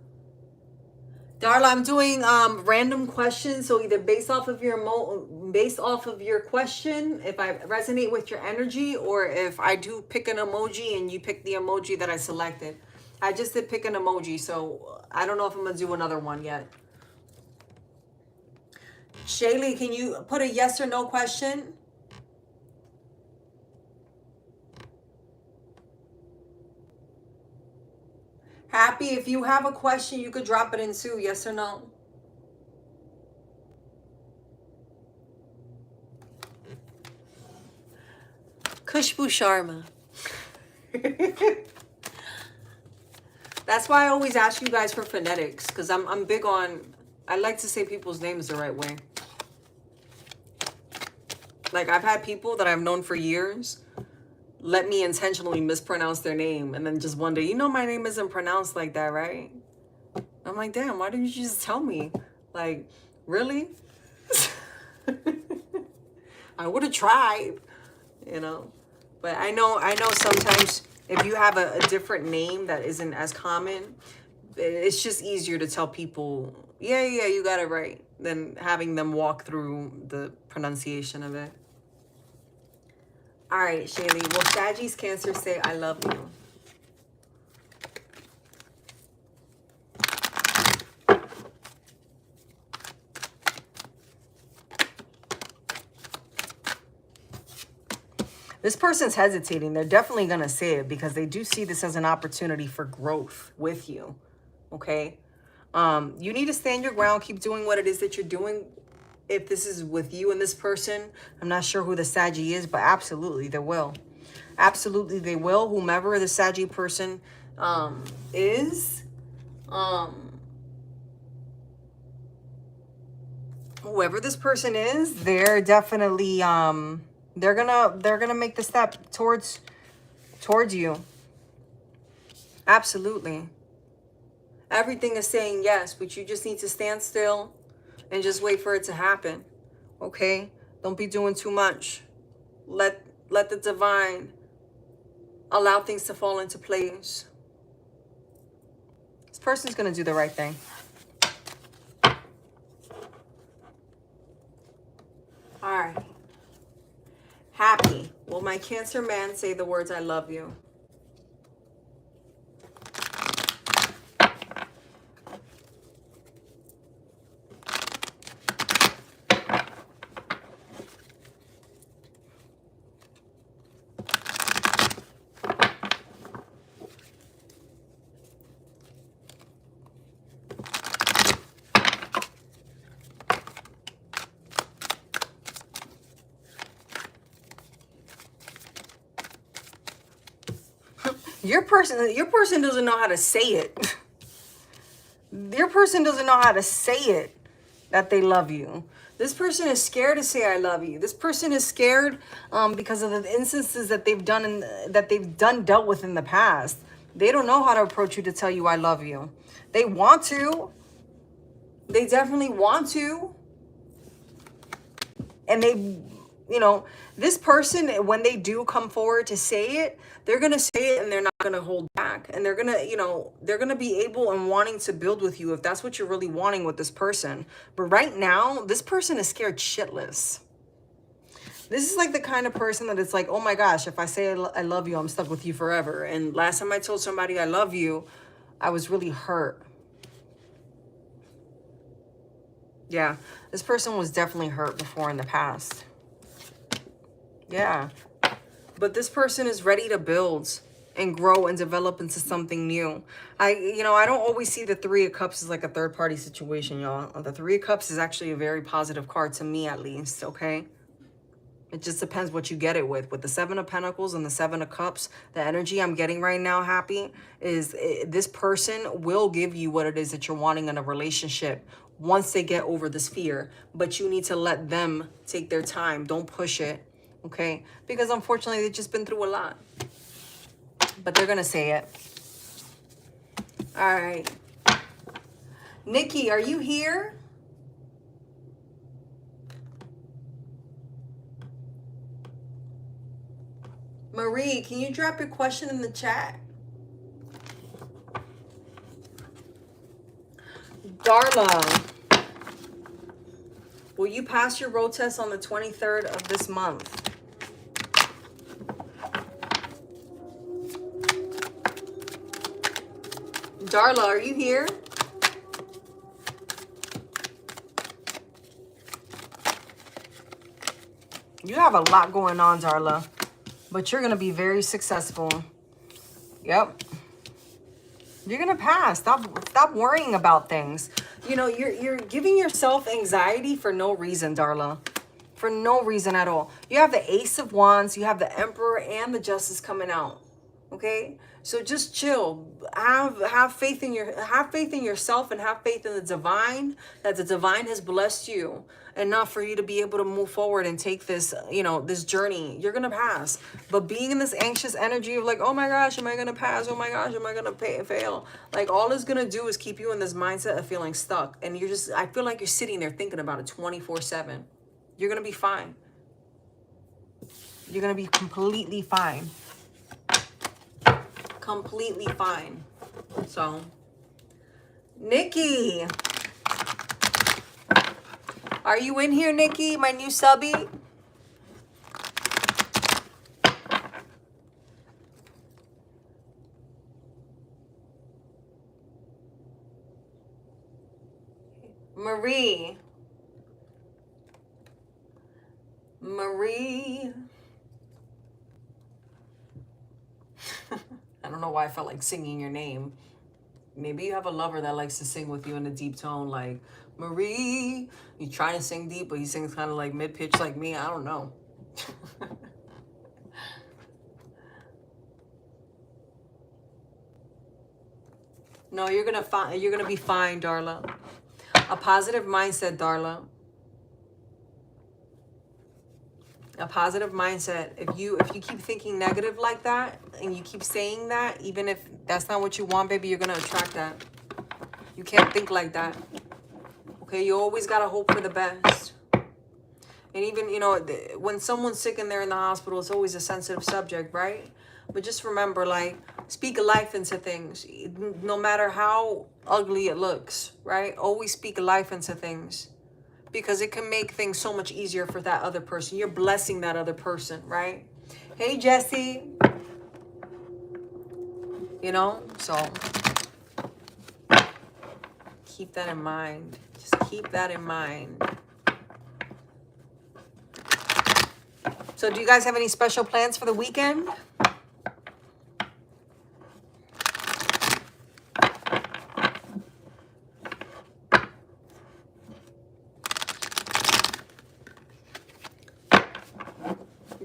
Darla, I'm doing random questions, so either based off of your question, if I resonate with your energy, or if I do pick an emoji and you pick the emoji that I selected. I just did pick an emoji, so I don't know if I'm gonna do another one yet. Shaylee, can you put a yes or no question? Happy, if you have a question, you could drop it in too, yes or no. Kushbu Sharma. That's why I always ask you guys for phonetics, because I'm big on, I like to say people's names the right way. Like, I've had people that I've known for years let me intentionally mispronounce their name, and then just one day, you know, my name isn't pronounced like that, right? I'm like, damn, why didn't you just tell me? Like, really? I would have tried, you know. But I know sometimes if you have a different name that isn't as common, it's just easier to tell people, yeah, you got it right, than having them walk through the pronunciation of it. All right, Shaylee. Will Sagittarius Cancer say, I love you? This person's hesitating. They're definitely going to say it because they do see this as an opportunity for growth with you. Okay? You need to stand your ground. Keep doing what it is that you're doing. If this is with you and this person, I'm not sure who the Saggy is, but absolutely they will. Absolutely they will. Whomever the Saggy person is, whoever this person is, they're definitely they're gonna make the step towards you. Absolutely. Everything is saying yes, but you just need to stand still and just wait for it to happen. Okay? Don't be doing too much. Let the divine allow things to fall into place. This person's gonna do the right thing. All right. Happy. Will my Cancer man say the words I love you? Your person doesn't know how to say it. Your person doesn't know how to say it that they love you. This person is scared to say I love you. This person is scared because of the instances that they've dealt with in the past. They don't know how to approach you to tell you I love you. They want to. They definitely want to. And they, this person, when they do come forward to say it, they're going to say it and they're not going to hold back. And they're going to, they're going to be able and wanting to build with you if that's what you're really wanting with this person. But right now, this person is scared shitless. This is like the kind of person that it's like, oh my gosh, if I say I love you, I'm stuck with you forever. And last time I told somebody I love you, I was really hurt. Yeah, this person was definitely hurt before in the past. Yeah. But this person is ready to build and grow and develop into something new. I don't always see the Three of Cups as like a third party situation, y'all. The Three of Cups is actually a very positive card to me, at least, okay? It just depends what you get it with. With the Seven of Pentacles and the Seven of Cups, the energy I'm getting right now, Happy, is this person will give you what it is that you're wanting in a relationship once they get over this fear. But you need to let them take their time. Don't push it, okay? Because unfortunately, they've just been through a lot. But they're going to say it. All right. Nikki, are you here? Marie, can you drop your question in the chat? Darla, will you pass your road test on the 23rd of this month? Darla, are you here? You have a lot going on, Darla, but you're going to be very successful. Yep. You're going to pass. Stop worrying about things. You're giving yourself anxiety for no reason, Darla. For no reason at all. You have the Ace of Wands, you have the Emperor and the Justice coming out. Okay? So just chill. Have faith in yourself and have faith in the divine, that the divine has blessed you enough for you to be able to move forward and take this, this journey. You're going to pass. But being in this anxious energy of like, oh my gosh, am I going to pass? Oh my gosh, am I going to fail? Like all it's going to do is keep you in this mindset of feeling stuck. And I feel like you're sitting there thinking about it 24/7. You're going to be fine. You're going to be completely fine. Completely fine. So, Nikki. Are you in here, Nikki? My new subby? Marie. don't know why I felt like singing your name. Maybe you have a lover that likes to sing with you in a deep tone, like, Marie. You trying to sing deep, but he sings kind of like mid-pitch like me. I don't know. No, you're gonna be fine, Darla. A positive mindset, Darla. A positive mindset. If you keep thinking negative like that and you keep saying that, even if that's not what you want, baby, you're gonna attract that. You can't think like that. Okay, you always gotta hope for the best. And even, you know, when someone's sick and they're in the hospital, it's always a sensitive subject, right? But just remember, like, speak life into things, no matter how ugly it looks, right? Always speak life into things, because it can make things so much easier for that other person. You're blessing that other person, right? Hey, Jesse. You know, so keep that in mind. Just keep that in mind. So do you guys have any special plans for the weekend?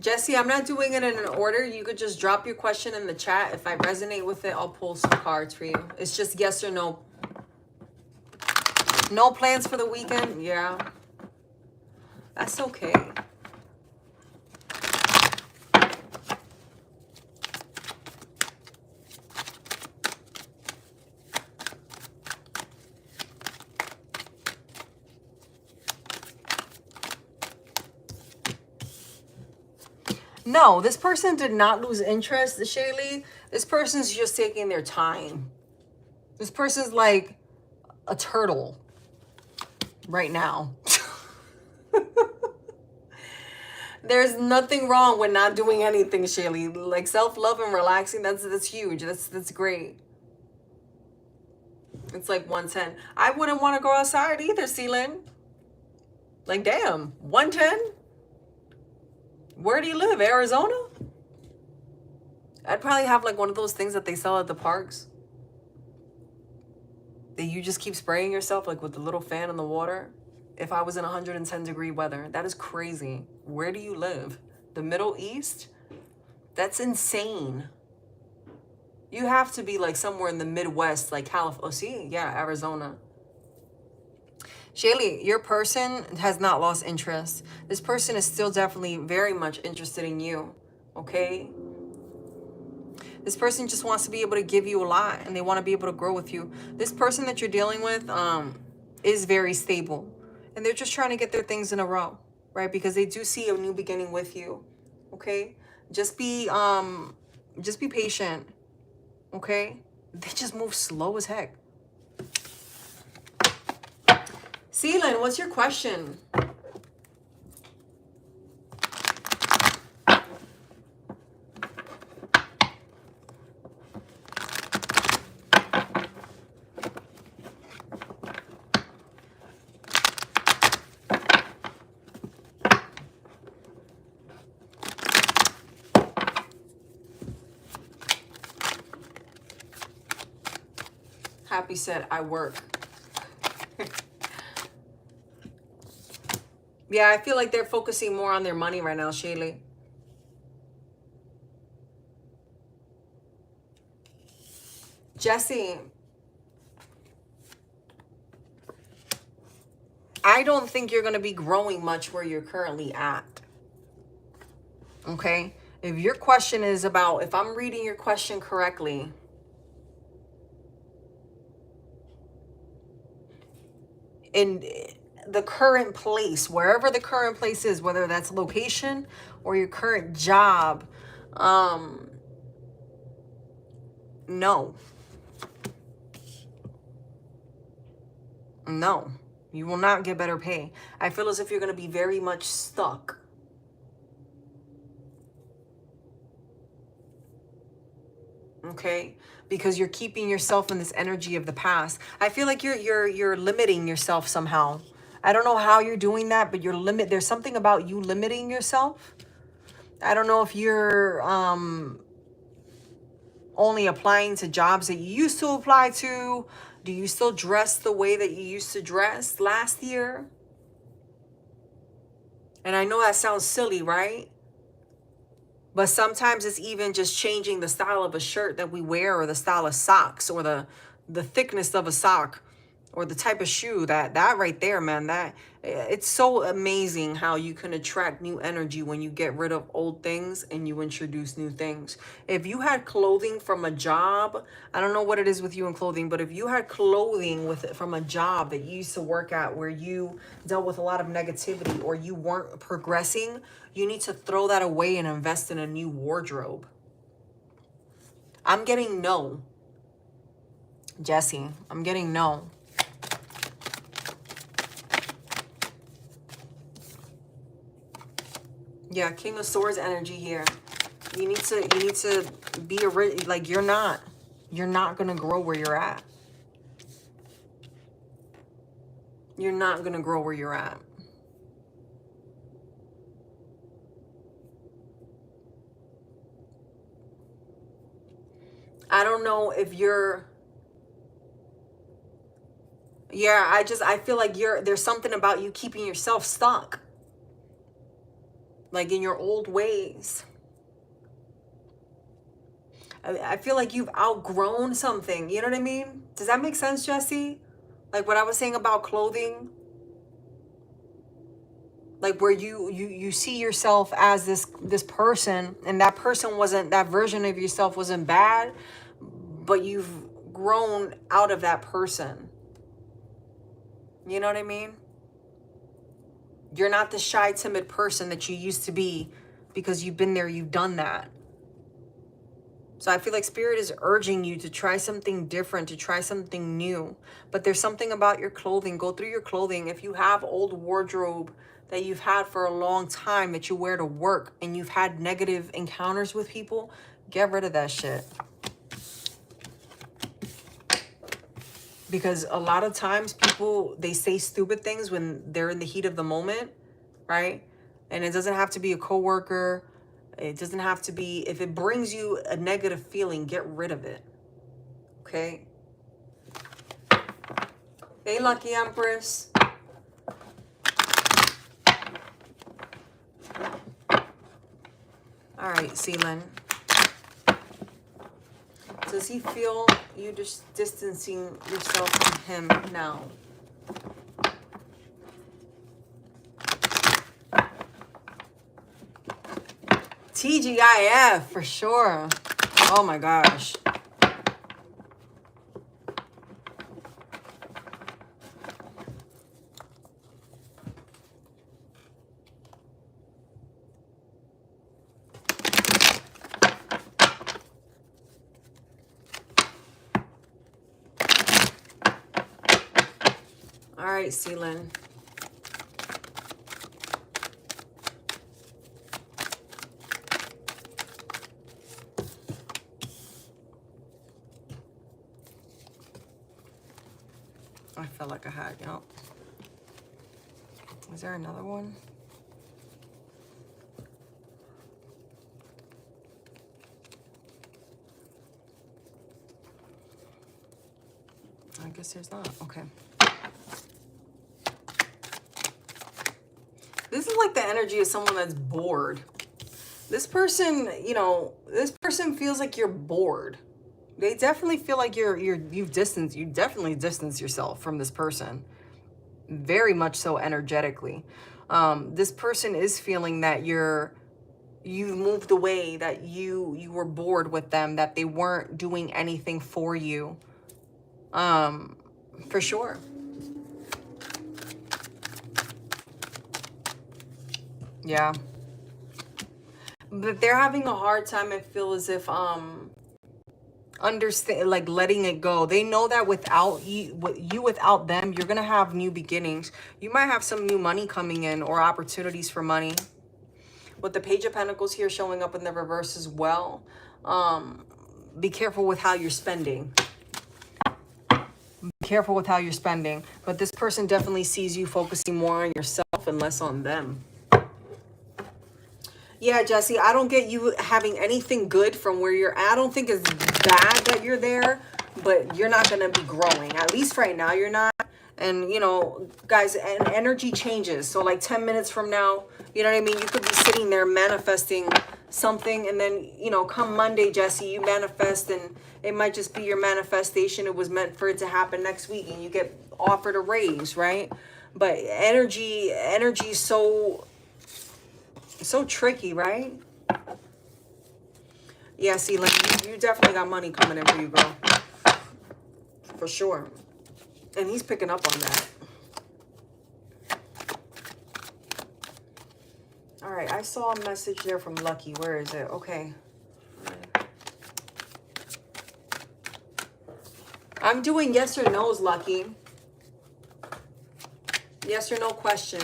Jesse, I'm not doing it in an order. You could just drop your question in the chat. If I resonate with it, I'll pull some cards for you. It's just yes or no. No plans for the weekend? Yeah. That's okay. No, this person did not lose interest, Shaylee. This person's just taking their time. This person's like a turtle right now. There's nothing wrong with not doing anything, Shaylee. Like self-love and relaxing, that's huge. That's great. It's like 110. I wouldn't want to go outside either, Celine. Like, damn, 110? Where do you live? Arizona? I'd probably have like one of those things that they sell at the parks, that you just keep spraying yourself like with the little fan in the water. If I was in 110-degree weather, that is crazy. Where do you live? The Middle East? That's insane. You have to be like somewhere in the Midwest, like California. Oh, see? Yeah, Arizona. Shaylee, your person has not lost interest. This person is still definitely very much interested in you, okay? This person just wants to be able to give you a lot, and they want to be able to grow with you. This person that you're dealing with is very stable, and they're just trying to get their things in a row, right? Because they do see a new beginning with you, okay? Just be patient, okay? They just move slow as heck. Celine, what's your question? Happy said, I work. Yeah, I feel like they're focusing more on their money right now, Shaylee. Jesse, I don't think you're going to be growing much where you're currently at. Okay? If your question is about, if I'm reading your question correctly, in the current place, wherever the current place is, whether that's location or your current job, no. No, you will not get better pay. I feel as if you're going to be very much stuck. Okay? Because you're keeping yourself in this energy of the past. I feel like you're limiting yourself somehow. I don't know how you're doing that, but there's something about you limiting yourself. I don't know if you're only applying to jobs that you used to apply to? Do you still dress the way that you used to dress last year? And I know that sounds silly, right? But sometimes it's even just changing the style of a shirt that we wear, or the style of socks, or the thickness of a sock, or the type of shoe. That right there, man, that it's so amazing how you can attract new energy when you get rid of old things and you introduce new things. If you had clothing from a job, I don't know what it is with you in clothing, but if you had clothing from a job that you used to work at where you dealt with a lot of negativity, or you weren't progressing, you need to throw that away and invest in a new wardrobe. I'm getting no. Jesse, I'm getting no. Yeah, King of Swords energy here. You need to be like, you're not gonna grow where you're at. You're not gonna grow where you're at. I don't know if you're, yeah, I feel like there's something about you keeping yourself stuck, like in your old ways. I feel like you've outgrown something. You know what I mean? Does that make sense, Jesse? Like what I was saying about clothing. Like where you see yourself as this person, and that person wasn't, that version of yourself wasn't bad, but you've grown out of that person. You know what I mean? You're not the shy, timid person that you used to be, because you've been there, you've done that. So I feel like Spirit is urging you to try something different, to try something new. But there's something about your clothing. Go through your clothing. If you have old wardrobe that you've had for a long time that you wear to work, and you've had negative encounters with people, get rid of that shit. Because a lot of times people, they say stupid things when they're in the heat of the moment, right? And it doesn't have to be a coworker. It doesn't have to be, if it brings you a negative feeling, get rid of it. Okay? Hey, Lucky Empress. All right, Seelan. Does he feel you just distancing yourself from him now? TGIF, for sure. Oh my gosh. All right, Seelan. I felt like I had, you know. Is there another one? I guess there's not. Okay. This is like the energy of someone that's bored. This person, you know, this person feels like you're bored. They definitely feel like you definitely distance yourself from this person. Very much so energetically. This person is feeling that you've moved away, that you were bored with them, that they weren't doing anything for you. For sure. Yeah. But they're having a hard time, I feel, as if understand, like letting it go. They know that without without them, you're gonna have new beginnings. You might have some new money coming in, or opportunities for money. With the Page of Pentacles here showing up in the reverse as well. Be careful with how you're spending. Be careful with how you're spending. But this person definitely sees you focusing more on yourself and less on them. Yeah, Jesse, I don't get you having anything good from where you're at. I don't think it's bad that you're there, but you're not going to be growing. At least right now, you're not. And, you know, guys, and energy changes. So like 10 minutes from now, you know what I mean? You could be sitting there manifesting something. And then, you know, come Monday, Jesse, you manifest and it might just be your manifestation. It was meant for it to happen next week and you get offered a raise, right? But energy is so tricky, right? Yeah, see, like you definitely got money coming in for you, girl. For sure. And he's picking up on that. All right, I saw a message there from Lucky. Where is it? Okay. I'm doing yes or no's, Lucky. Yes or no question.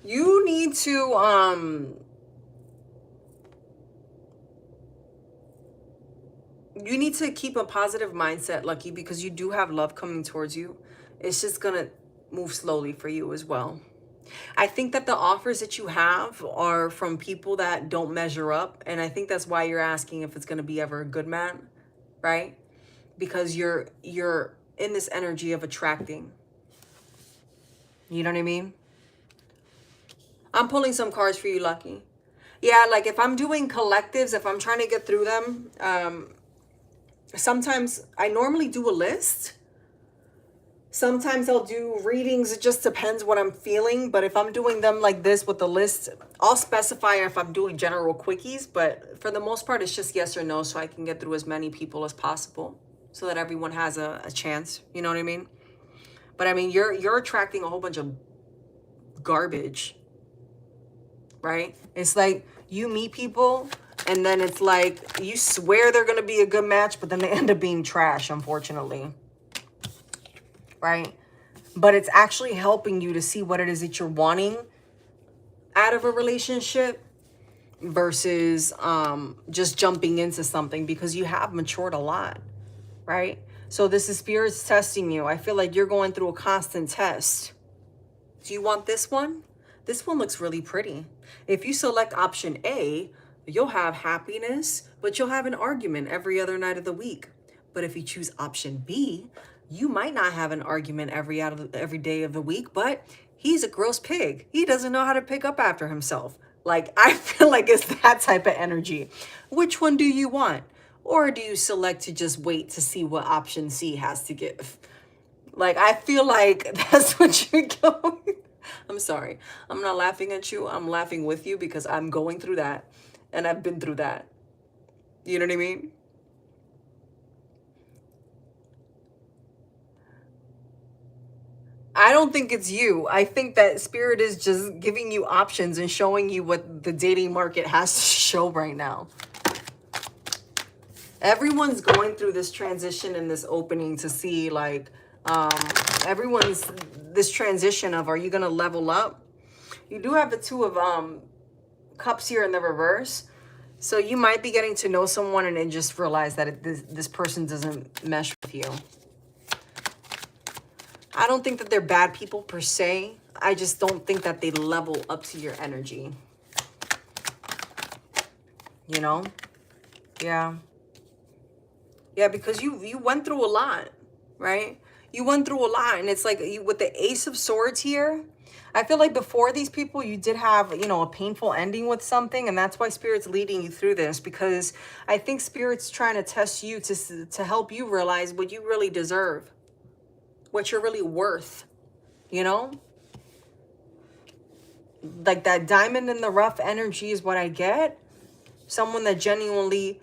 You need to you need to keep a positive mindset, Lucky, because you do have love coming towards you. It's just gonna move slowly for you as well. I think that the offers that you have are from people that don't measure up, and I think that's why you're asking if it's gonna be ever a good man, right? Because you're in this energy of attracting. You know what I mean? I'm pulling some cards for you, Lucky. Yeah, like if I'm doing collectives, if I'm trying to get through them, sometimes I normally do a list. Sometimes I'll do readings. It just depends what I'm feeling. But if I'm doing them like this with the list, I'll specify if I'm doing general quickies. But for the most part, it's just yes or no, so I can get through as many people as possible so that everyone has a chance. You know what I mean? But I mean, you're attracting a whole bunch of garbage, right? It's like you meet people and then it's like you swear they're going to be a good match, but then they end up being trash, unfortunately. Right? But it's actually helping you to see what it is that you're wanting out of a relationship versus just jumping into something, because you have matured a lot, right? So this is spirits testing you. I feel like you're going through a constant test. Do you want this one? This one looks really pretty. If you select option A, you'll have happiness, but you'll have an argument every other night of the week. But if you choose option B, you might not have an argument every day of the week, but he's a gross pig. He doesn't know how to pick up after himself. Like, I feel like it's that type of energy. Which one do you want? Or do you select to just wait to see what option C has to give? Like, I feel like that's what you're going. I'm sorry. I'm not laughing at you. I'm laughing with you because I'm going through that. And I've been through that. You know what I mean? I don't think it's you. I think that spirit is just giving you options and showing you what the dating market has to show right now. Everyone's going through this transition and this opening to see, like, everyone's this transition of, are you going to level up? You do have the Two of Cups here in the reverse. So you might be getting to know someone and then just realize that this person doesn't mesh with you. I don't think that they're bad people per se. I just don't think that they level up to your energy. You know? Yeah. Yeah, because you went through a lot, right? You went through a lot, and it's like with the Ace of Swords here, I feel like before these people, you did have, you know, a painful ending with something, and that's why Spirit's leading you through this, because I think Spirit's trying to test you to help you realize what you really deserve, what you're really worth, you know? Like that diamond in the rough energy is what I get. Someone that genuinely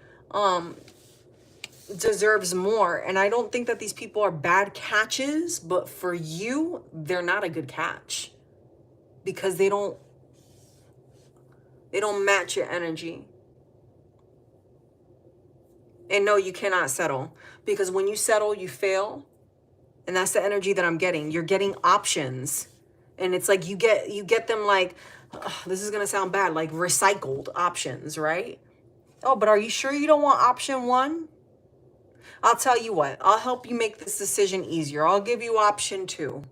deserves more. And I don't think that these people are bad catches, but for you, they're not a good catch because they don't match your energy. And no, you cannot settle, because when you settle, you fail. And that's the energy that I'm getting. You're getting options. And it's like you get them like, this is going to sound bad, like recycled options, right? Oh, but are you sure you don't want option one? I'll tell you what, I'll help you make this decision easier. I'll give you option 2.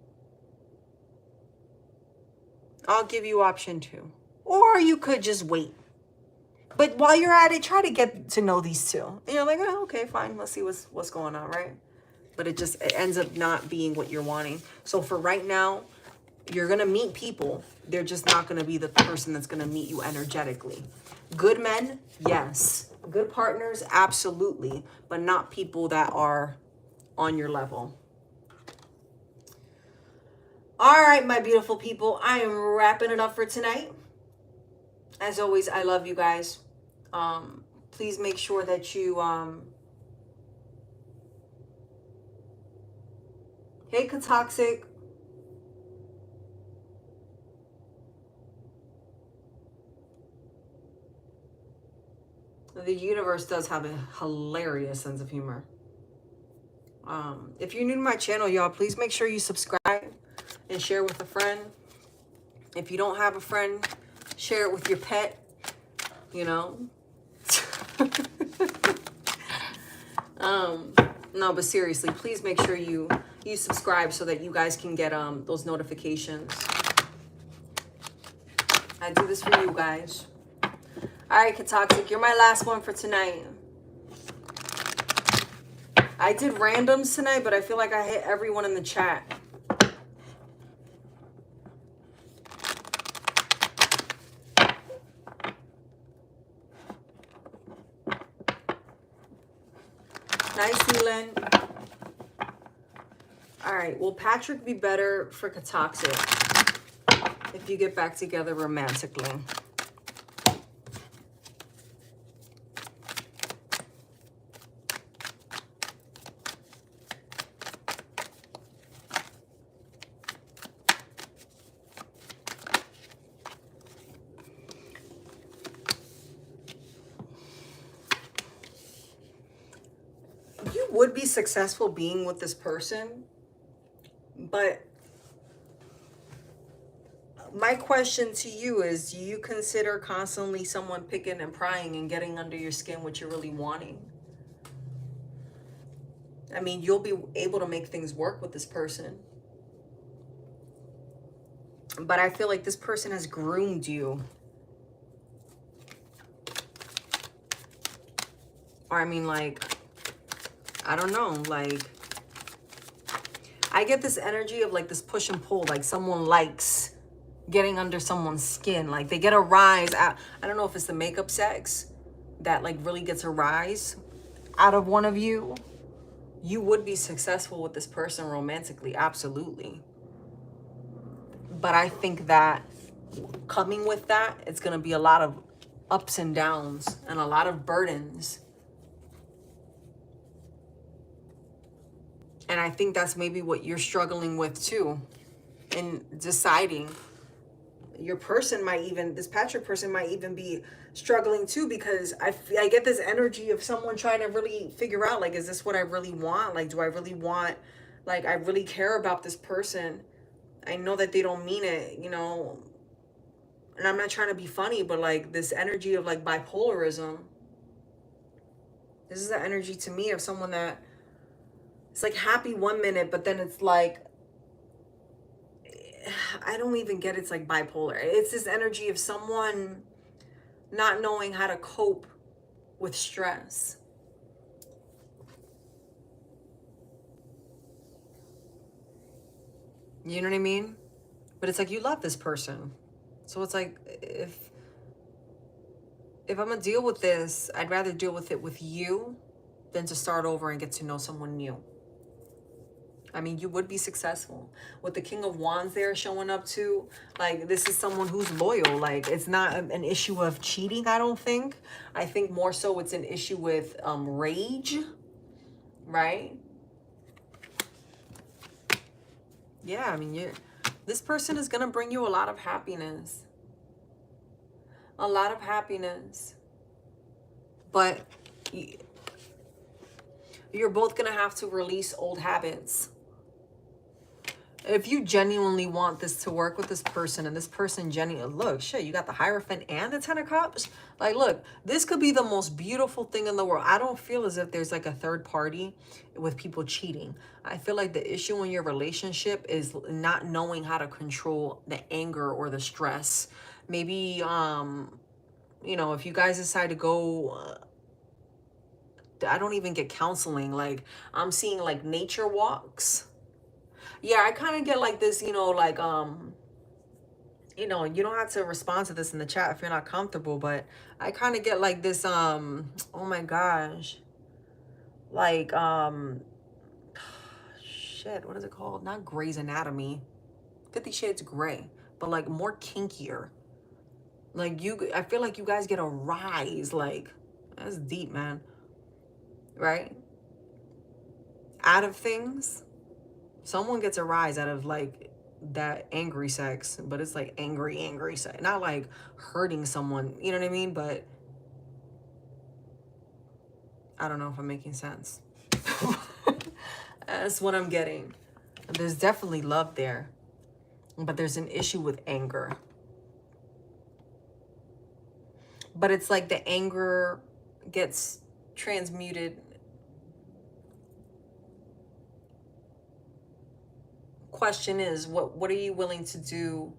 I'll give you option 2. Or you could just wait. But while you're at it, try to get to know these two. And you're like, oh, okay, fine. Let's see what's going on, right? But it ends up not being what you're wanting. So for right now, you're going to meet people. They're just not going to be the person that's going to meet you energetically. Good men, yes. Good partners, absolutely. But not people that are on your level. All right, my beautiful people. I am wrapping it up for tonight. As always, I love you guys. Please make sure that you... Hey, Katoxic. The universe does have a hilarious sense of humor. If you're new to my channel, y'all, please make sure you subscribe and share with a friend. If you don't have a friend, share it with your pet, you know. No, but seriously, please make sure you subscribe so that you guys can get those notifications. I do this for you guys. All right, Katoxic, you're my last one for tonight. I did randoms tonight, but I feel like I hit everyone in the chat. Nice, Neelan. All right, will Patrick be better for Katoxic if you get back together romantically? You would be successful being with this person, but my question to you is, do you consider constantly someone picking and prying and getting under your skin what you're really wanting? I mean, you'll be able to make things work with this person, but I feel like this person has groomed you. Or I mean, like, I don't know, like, I get this energy of like this push and pull, like someone likes getting under someone's skin, like they get a rise out. I don't know if it's the makeup sex that like really gets a rise out of one of you. You would be successful with this person romantically, absolutely. But I think that coming with that, it's going to be a lot of ups and downs and a lot of burdens. And I think that's maybe what you're struggling with too, in deciding. Your person might even, this Patrick person might even be struggling too, because I get this energy of someone trying to really figure out, like, is this what I really want? Like, do I really want, like, I really care about this person. I know that they don't mean it, you know, and I'm not trying to be funny, but like this energy of like bipolarism. This is the energy to me of someone that it's like happy one minute, but then it's like, I don't even get it's like bipolar. It's this energy of someone not knowing how to cope with stress. You know what I mean? But it's like you love this person. So it's like if I'm gonna deal with this, I'd rather deal with it with you than to start over and get to know someone new. I mean, you would be successful. With the King of Wands there showing up too, like this is someone who's loyal. Like it's not an issue of cheating, I don't think. I think more so it's an issue with rage, right? Yeah, I mean, this person is going to bring you a lot of happiness. A lot of happiness. But you're both going to have to release old habits. If you genuinely want this to work with this person, and this person genuinely, look, shit, you got the Hierophant and the Ten of Cups. Like, look, this could be the most beautiful thing in the world. I don't feel as if there's like a third party with people cheating. I feel like the issue in your relationship is not knowing how to control the anger or the stress. Maybe, you know, if you guys decide to go, I don't even get counseling. Like, I'm seeing like nature walks. Yeah, I kind of get like this, you know, like, you know, you don't have to respond to this in the chat if you're not comfortable, but I kind of get like this, oh my gosh, like, shit, what is it called? Not Grey's Anatomy, 50 Shades Grey, but like more kinkier. Like I feel like you guys get a rise, like, that's deep, man, right? Out of things, someone gets a rise out of like that angry sex, but it's like angry sex, not like hurting someone, you know what I mean? But I don't know if I'm making sense. That's what I'm getting. There's definitely love there, but there's an issue with anger. But it's like the anger gets transmuted. Question is, what are you willing to do?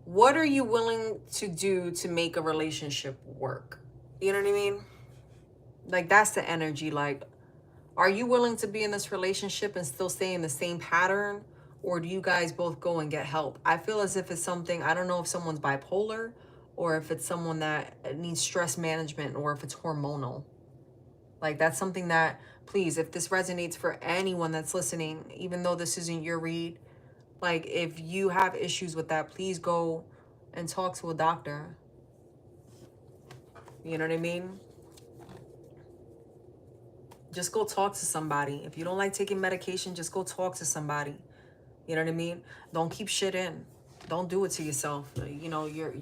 What are you willing to do to make a relationship work? You know what I mean? Like, that's the energy. Like, are you willing to be in this relationship and still stay in the same pattern? Or do you guys both go and get help? I feel as if it's something, I don't know if someone's bipolar or if it's someone that needs stress management or if it's hormonal. Like, that's something that, please, if this resonates for anyone that's listening, even though this isn't your read, like, if you have issues with that, please go and talk to a doctor. You know what I mean? Just go talk to somebody. If you don't like taking medication, just go talk to somebody. You know what I mean? Don't keep shit in. Don't do it to yourself. You know, you're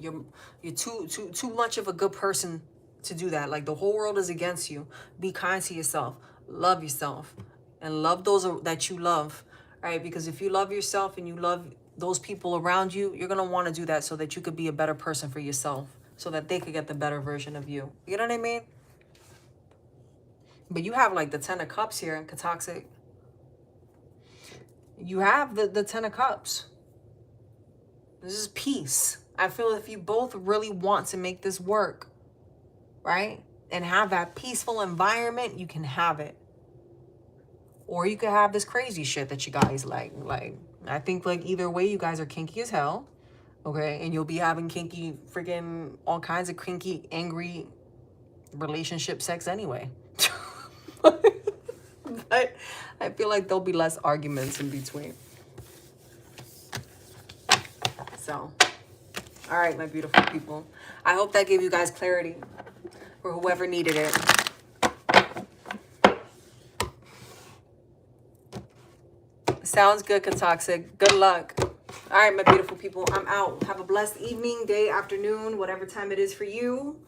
too much of a good person to do that. Like, the whole world is against you. Be kind to yourself. Love yourself. And love those that you love. Right? Because if you love yourself and you love those people around you, you're going to want to do that so that you could be a better person for yourself. So that they could get the better version of you. You know what I mean? But you have like the Ten of Cups here in Toxic. You have the Ten of Cups. This is peace. I feel if you both really want to make this work, right? And have that peaceful environment, you can have it. Or you could have this crazy shit that you guys like. Like, I think like either way, you guys are kinky as hell. Okay? And you'll be having kinky, freaking all kinds of kinky, angry relationship sex anyway. But I feel like there'll be less arguments in between. So, all right, my beautiful people. I hope that gave you guys clarity for whoever needed it. Sounds good, Toxic. Good luck. All right, my beautiful people. I'm out. Have a blessed evening, day, afternoon, whatever time it is for you.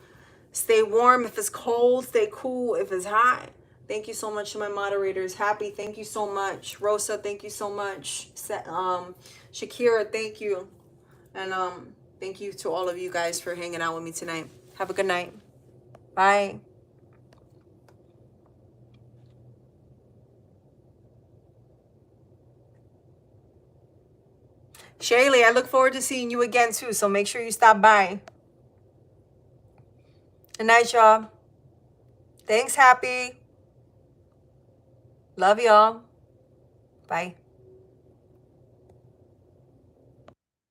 Stay warm if it's cold. Stay cool if it's hot. Thank you so much to my moderators. Happy, thank you so much. Rosa, thank you so much. Shakira, thank you. And thank you to all of you guys for hanging out with me tonight. Have a good night. Bye. Shaylee, I look forward to seeing you again too, so make sure you stop by. Good night, y'all. Thanks, Happy. Love y'all. Bye.